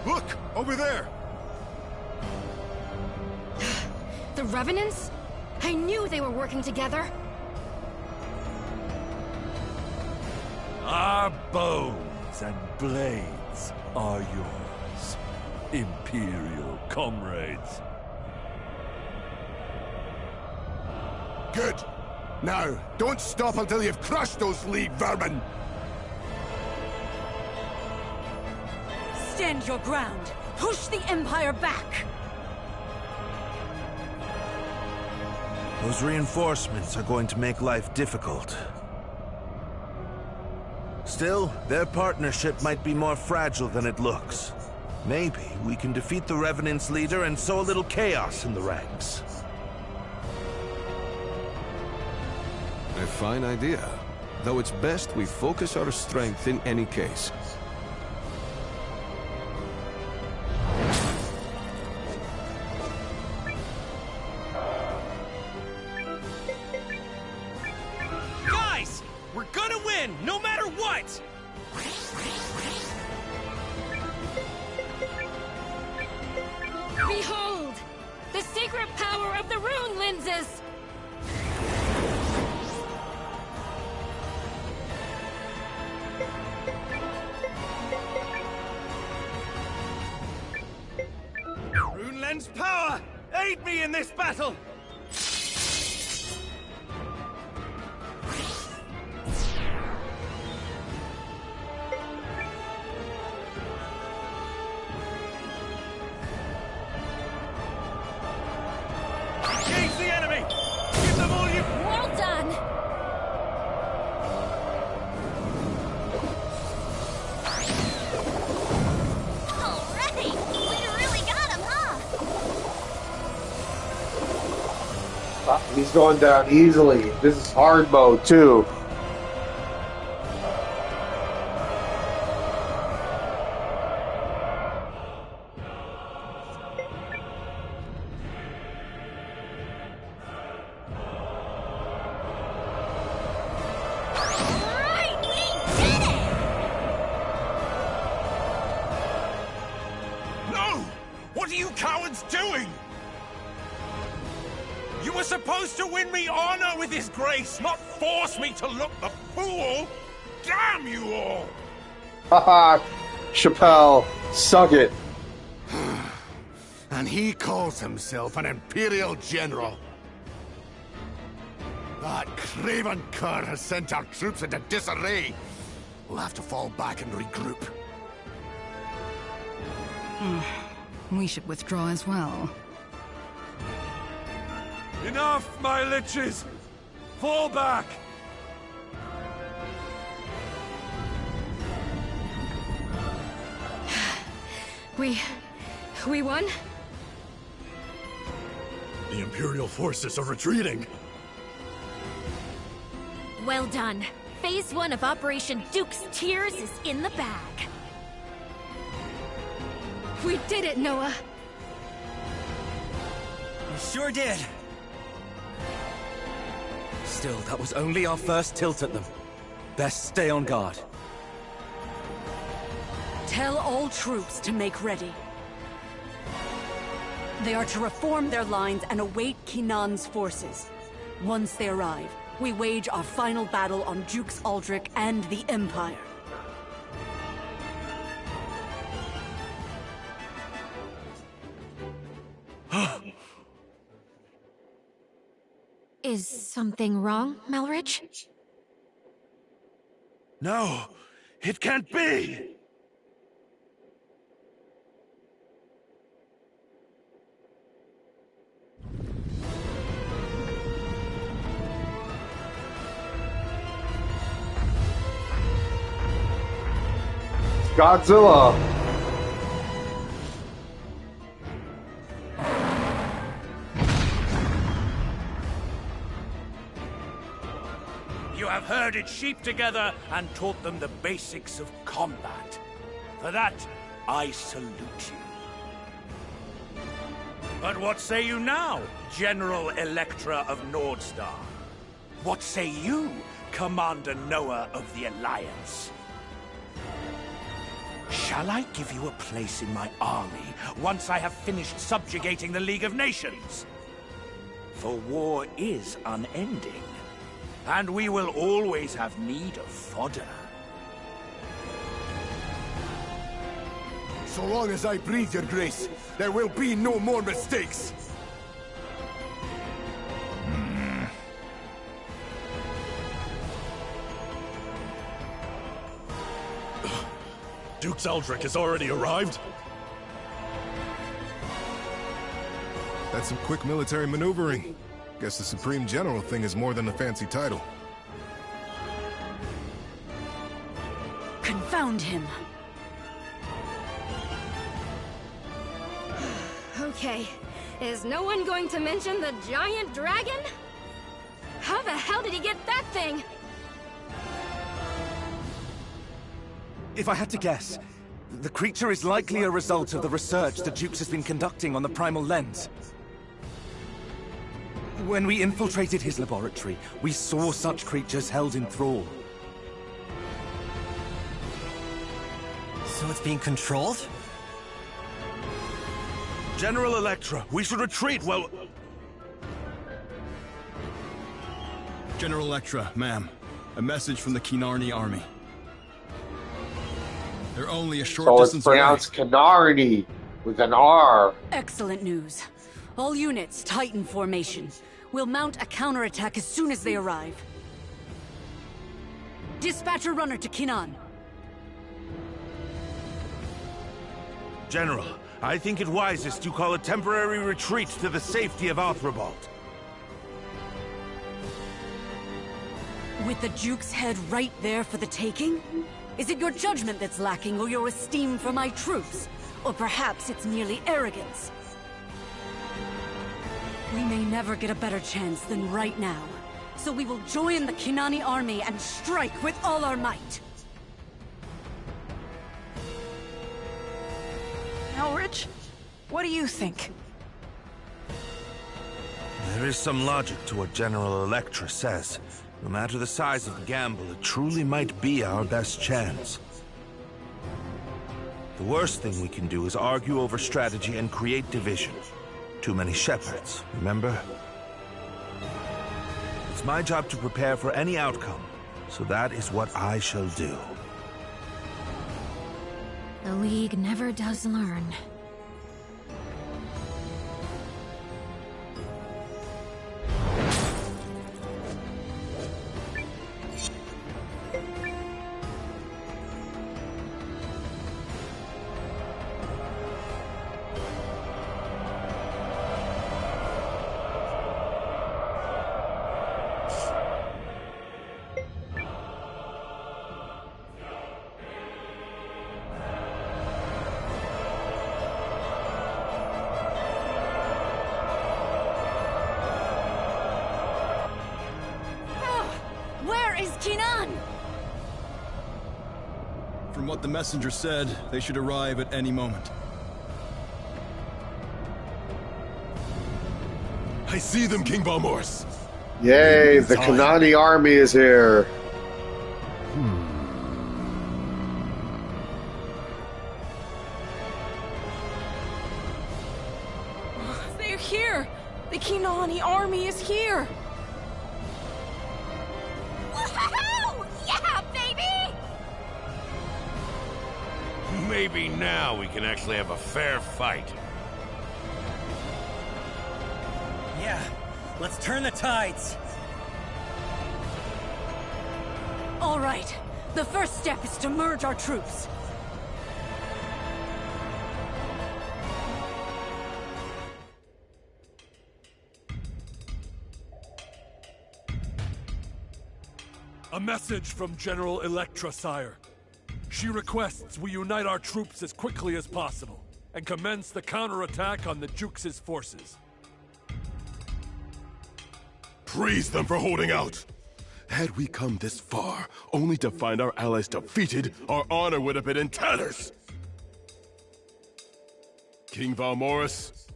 Look! Over there! The Revenants? I knew they were working together. Our bones and blades are yours, Imperial comrades. Good! Now, don't stop until you've crushed those League vermin! Stand your ground! Push the Empire back! Those reinforcements are going to make life difficult. Still, their partnership might be more fragile than it looks. Maybe we can defeat the Revenant's leader and sow a little chaos in the ranks. A fine idea, though it's best we focus our strength in any case. Guys! We're gonna win, no matter what! Behold! The secret power of the rune lenses! Rune Lens power! Aid me in this battle! Engage the enemy! Give them all you... Well done! Alright! We really got him, huh? He's going down easily. This is hard mode, too. Alright! We did it! No! What are you cowards doing? You were supposed to win me honor with his grace, not force me to look the fool! Damn you all! Haha, Chappelle, suck it. And he calls himself an Imperial General. That craven cur has sent our troops into disarray. We'll have to fall back and regroup. We should withdraw as well. Enough, my liches! Fall back! We won? The Imperial forces are retreating. Well done. Phase 1 of Operation Duke's Tears is in the bag. We did it, Noah! We sure did. Still, that was only our first tilt at them. Best stay on guard. Tell all troops to make ready. They are to reform their lines and await Kinan's forces. Once they arrive, we wage our final battle on Dukes Aldrich and the Empire. Is something wrong, Melridge? No! It can't be! Godzilla. You have herded sheep together and taught them the basics of combat. For that, I salute you. But what say you now, General Electra of Nordstar? What say you, Commander Noah of the Alliance? Shall I give you a place in my army once I have finished subjugating the League of Nations? For war is unending, and we will always have need of fodder. So long as I breathe, Your Grace, there will be no more mistakes. Duke's Aldrich has already arrived? That's some quick military maneuvering. Guess the Supreme General thing is more than a fancy title. Confound him. Okay, is no one going to mention the giant dragon? How the hell did he get that thing? If I had to guess, the creature is likely a result of the research the Dukes has been conducting on the primal lens. When we infiltrated his laboratory, we saw such creatures held in thrall. So it's being controlled? General Electra, we should retreat well... General Electra, ma'am. A message from the Kinarni army. They're only a short So it's distance away. pronounced Canarni with an R. Excellent news. All units, Titan formation. We'll mount a counterattack as soon as they arrive. Dispatch a runner to Kinan. General, I think it wisest you call a temporary retreat to the safety of Athribald. With the Duke's head right there for the taking? Is it your judgment that's lacking, or your esteem for my troops? Or perhaps it's merely arrogance? We may never get a better chance than right now. So we will join the Kinani army and strike with all our might. Elrich, what do you think? There is some logic to what General Electra says. No matter the size of the gamble, it truly might be our best chance. The worst thing we can do is argue over strategy and create division. Too many shepherds, remember? It's my job to prepare for any outcome, so that is what I shall do. The League never does learn. From what the messenger said, they should arrive at any moment. I see them, King Balmors. Yay, the Kanani army is here. They're here! The Kinani army is here! Woohoo! Yeah, baby! Maybe now we can actually have a fair fight. Yeah, let's turn the tides. All right. The first step is to merge our troops. A message from General Electra, sire. She requests we unite our troops as quickly as possible and commence the counterattack on the Duke's forces. Praise them for holding out. Had we come this far, only to find our allies defeated, our honor would have been in tatters. King Valmoris.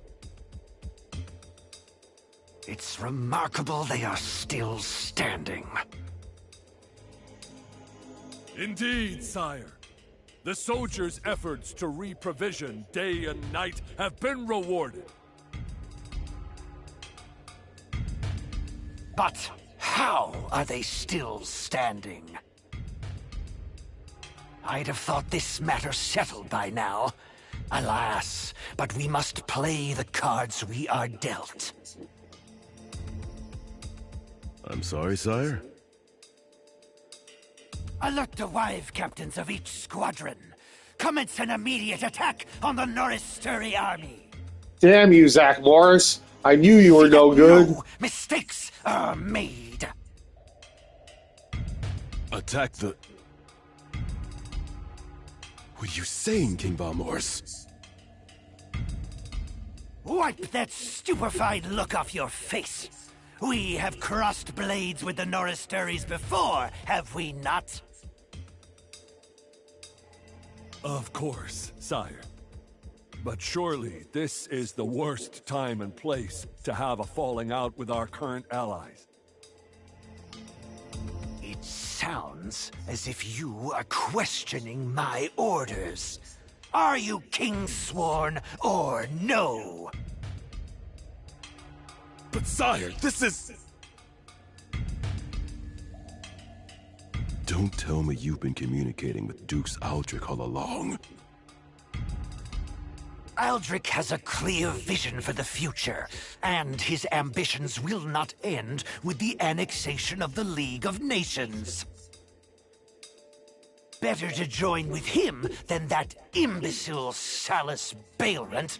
It's remarkable they are still standing. Indeed, sire. The soldiers' efforts to re-provision day and night have been rewarded. But how are they still standing? I'd have thought this matter settled by now. Alas, but we must play the cards we are dealt. I'm sorry, sire. Alert the wive captains of each squadron. Commence an immediate attack on the Noristuri army. Damn you, Zach Morris. I knew you were no good. No mistakes are made. Attack the... What are you saying, King Balmors? Wipe that stupefied look off your face. We have crossed blades with the Noristuris before, have we not? Of course, sire. But surely this is the worst time and place to have a falling out with our current allies. It's sounds as if you are questioning my orders. Are you Kingsworn or no? But sire, this is... Don't tell me you've been communicating with Dukes Aldrich all along. Aldrich has a clear vision for the future, and his ambitions will not end with the annexation of the League of Nations. Better to join with him than that imbecile Salus Baelrant.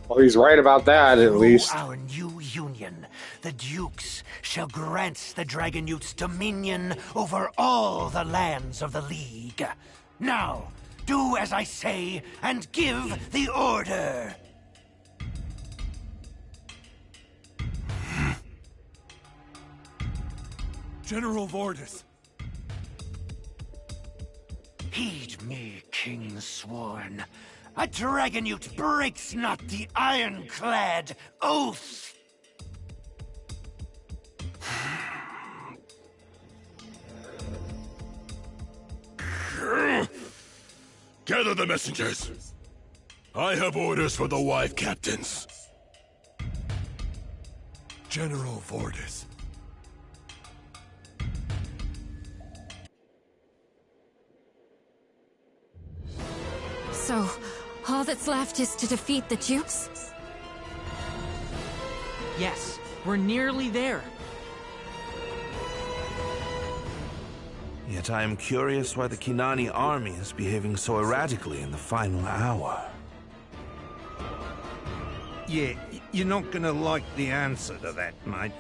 Well, he's right about that, at least. Through our new union, the Dukes shall grant the Dragonutes dominion over all the lands of the League. Now, do as I say, and give the order! General Vordis. Heed me, Kingsworn. A Dragonute breaks not the ironclad oath! Gather the messengers. I have orders for the wife captains. General Vordis. So, all that's left is to defeat the Dukes? Yes, we're nearly there. Yet I am curious why the Kinani army is behaving so erratically in the final hour. Yeah, you're not gonna like the answer to that, mate.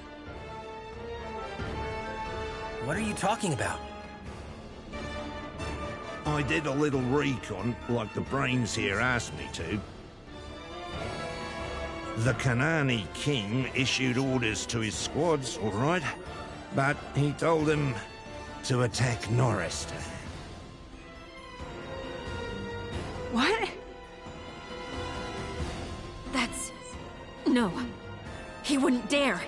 What are you talking about? I did a little recon, like the brains here asked me to. The Kanani king issued orders to his squads, all right, but he told them to attack Norrister. What? That's... no. He wouldn't dare.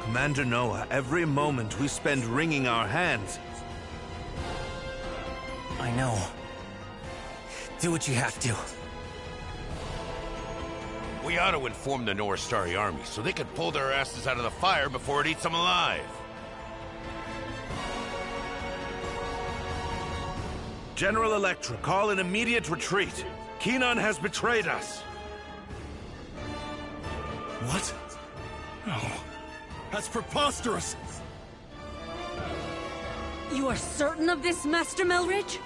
Commander Noah, every moment we spend wringing our hands. I know. Do what you have to. We ought to inform the Norristari army so they can pull their asses out of the fire before it eats them alive. General Electra, call an immediate retreat. Kinan has betrayed us. What? No. That's preposterous! You are certain of this, Master Melridge?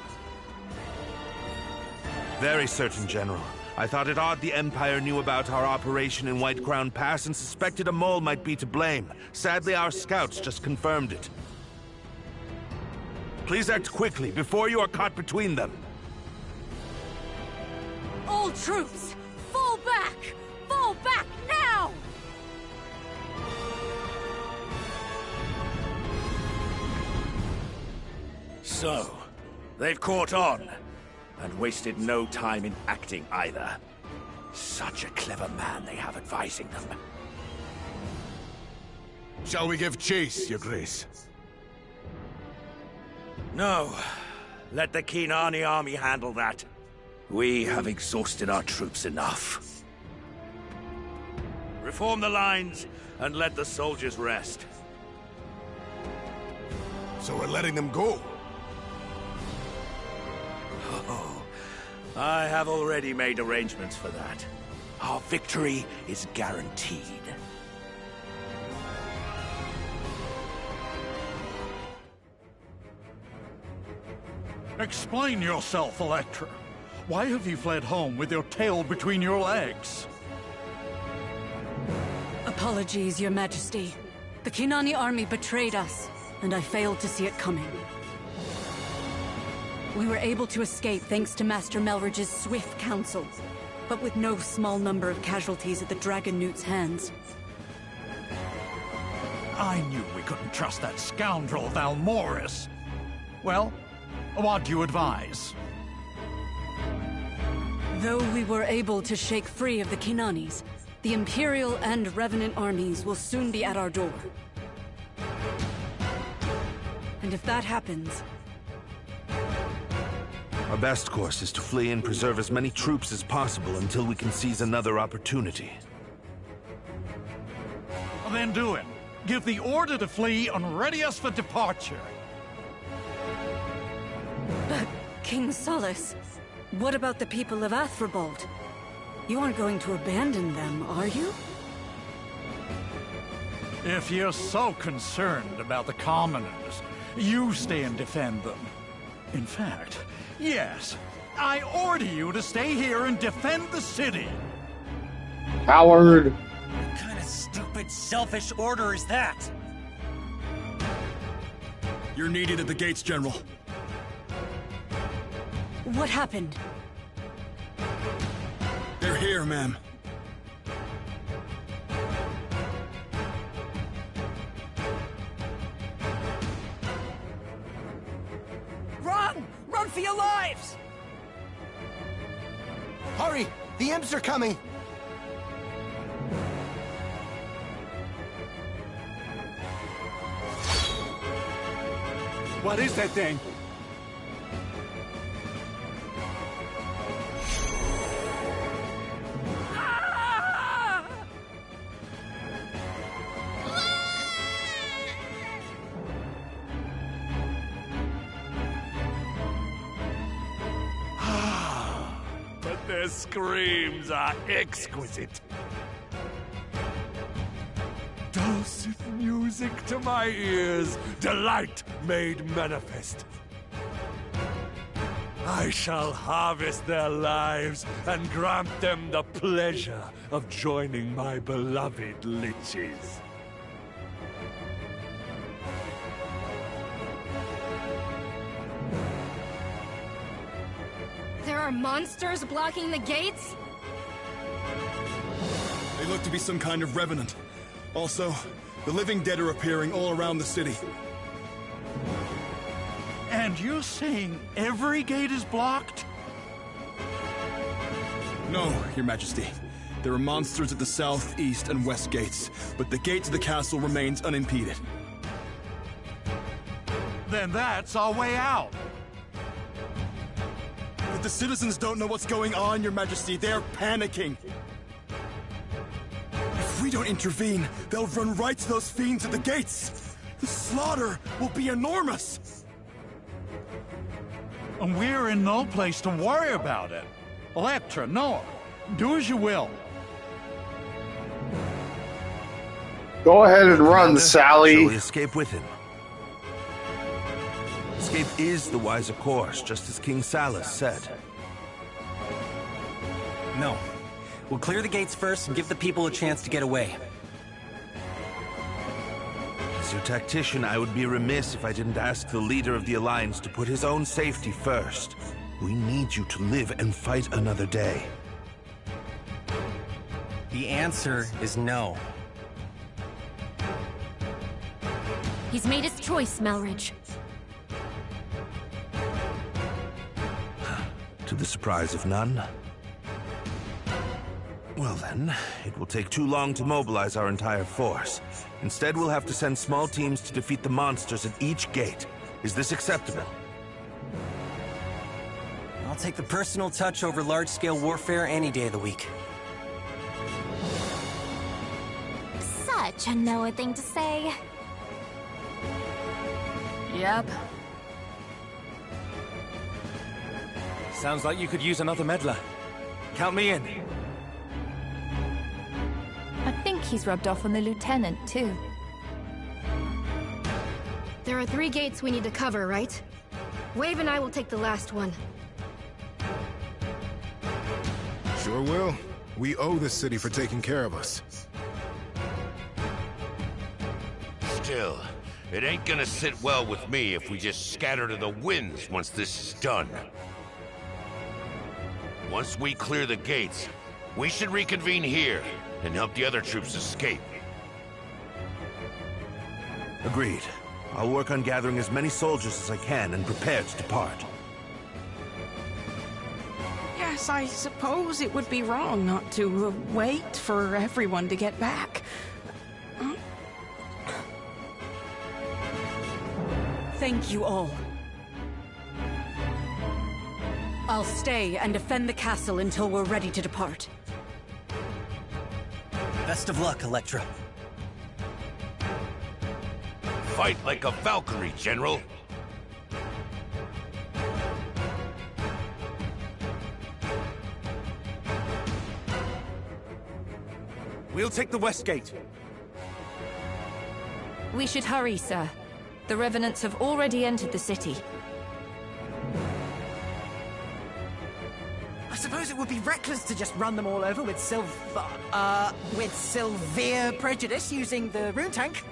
Very certain, General. I thought it odd the Empire knew about our operation in White Crown Pass and suspected a mole might be to blame. Sadly, our scouts just confirmed it. Please act quickly, before you are caught between them. All troops, fall back! Fall back now! So, they've caught on, and wasted no time in acting either. Such a clever man they have advising them. Shall we give chase, Your Grace? No. Let the Kinani army handle that. We have exhausted our troops enough. Reform the lines, and let the soldiers rest. So we're letting them go? Oh, I have already made arrangements for that. Our victory is guaranteed. Explain yourself, Electra. Why have you fled home with your tail between your legs? Apologies, Your Majesty. The Kinani army betrayed us, and I failed to see it coming. We were able to escape thanks to Master Melridge's swift counsel, but with no small number of casualties at the Dragonutes' hands. I knew we couldn't trust that scoundrel Valmoris. Well, what do you advise? Though we were able to shake free of the Kinanis, the Imperial and Revenant armies will soon be at our door. And if that happens... Our best course is to flee and preserve as many troops as possible until we can seize another opportunity. Well, then do it. Give the order to flee and ready us for departure. But, King Solus, what about the people of Athrobald? You aren't going to abandon them, are you? If you're so concerned about the commoners, you stay and defend them. In fact, yes, I order you to stay here and defend the city. Coward. What kind of stupid, selfish order is that? You're needed at the gates, General. What happened? They're here, ma'am. Run! Run for your lives! Hurry! The imps are coming! What is that thing? But their screams are exquisite. Dulcet music to my ears, delight made manifest. I shall harvest their lives and grant them the pleasure of joining my beloved liches. There are monsters blocking the gates? They look to be some kind of revenant. Also, the living dead are appearing all around the city. And you're saying every gate is blocked? No, Your Majesty. There are monsters at the south, east, and west gates, but the gate to the castle remains unimpeded. Then that's our way out. But the citizens don't know what's going on, Your Majesty. They're panicking. If we don't intervene, they'll run right to those fiends at the gates. The slaughter will be enormous. And we're in no place to worry about it. Electra, Noah, do as you will. Go ahead and run, Commander, Sally. Shall we escape with him? Escape is the wiser course, just as King Salus said. No. We'll clear the gates first and give the people a chance to get away. As your tactician, I would be remiss if I didn't ask the leader of the Alliance to put his own safety first. We need you to live and fight another day. The answer is no. He's made his choice, Melridge. To the surprise of none. Well then, it will take too long to mobilize our entire force. Instead, we'll have to send small teams to defeat the monsters at each gate. Is this acceptable? I'll take the personal touch over large-scale warfare any day of the week. Such a Noah thing to say. Yep. Sounds like you could use another meddler. Count me in. I think he's rubbed off on the lieutenant, too. There are 3 gates we need to cover, right? Wave and I will take the last one. Sure will. We owe this city for taking care of us. Still, it ain't gonna sit well with me if we just scatter to the winds once this is done. Once we clear the gates, we should reconvene here and help the other troops escape. Agreed. I'll work on gathering as many soldiers as I can and prepare to depart. Yes, I suppose it would be wrong not to wait for everyone to get back. Thank you all. I'll stay and defend the castle until we're ready to depart. Best of luck, Electra. Fight like a Valkyrie, General. We'll take the west gate. We should hurry, sir. The Revenants have already entered the city. I suppose it would be reckless to just run them all over with severe prejudice using the rune tank.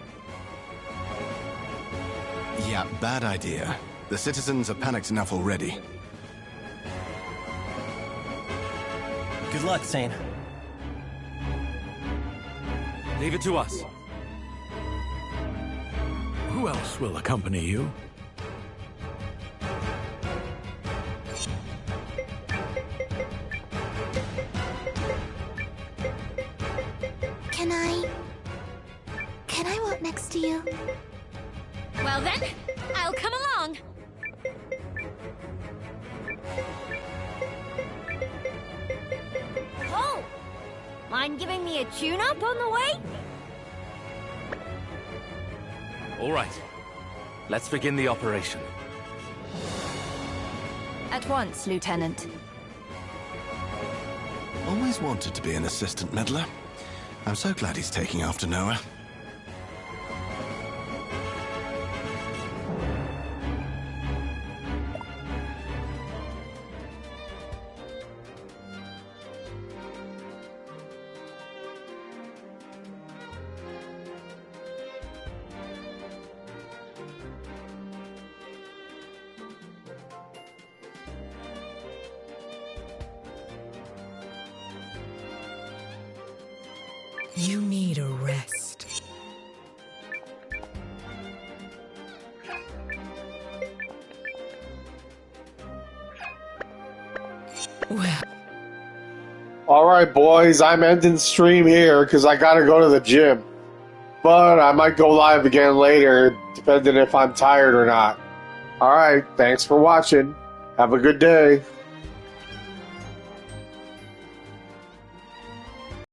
Yeah, bad idea. The citizens are panicked enough already. Good luck, Sane. Leave it to us. Who else will accompany you? Can I walk next to you? Well then, I'll come along. Oh! Mind giving me a tune-up on the way? All right. Let's begin the operation. At once, Lieutenant. Always wanted to be an assistant meddler. I'm so glad he's taking after Noah. You need a rest. Well. All right, boys, I'm ending stream here because I gotta go to the gym. But I might go live again later, depending if I'm tired or not. All right, thanks for watching. Have a good day.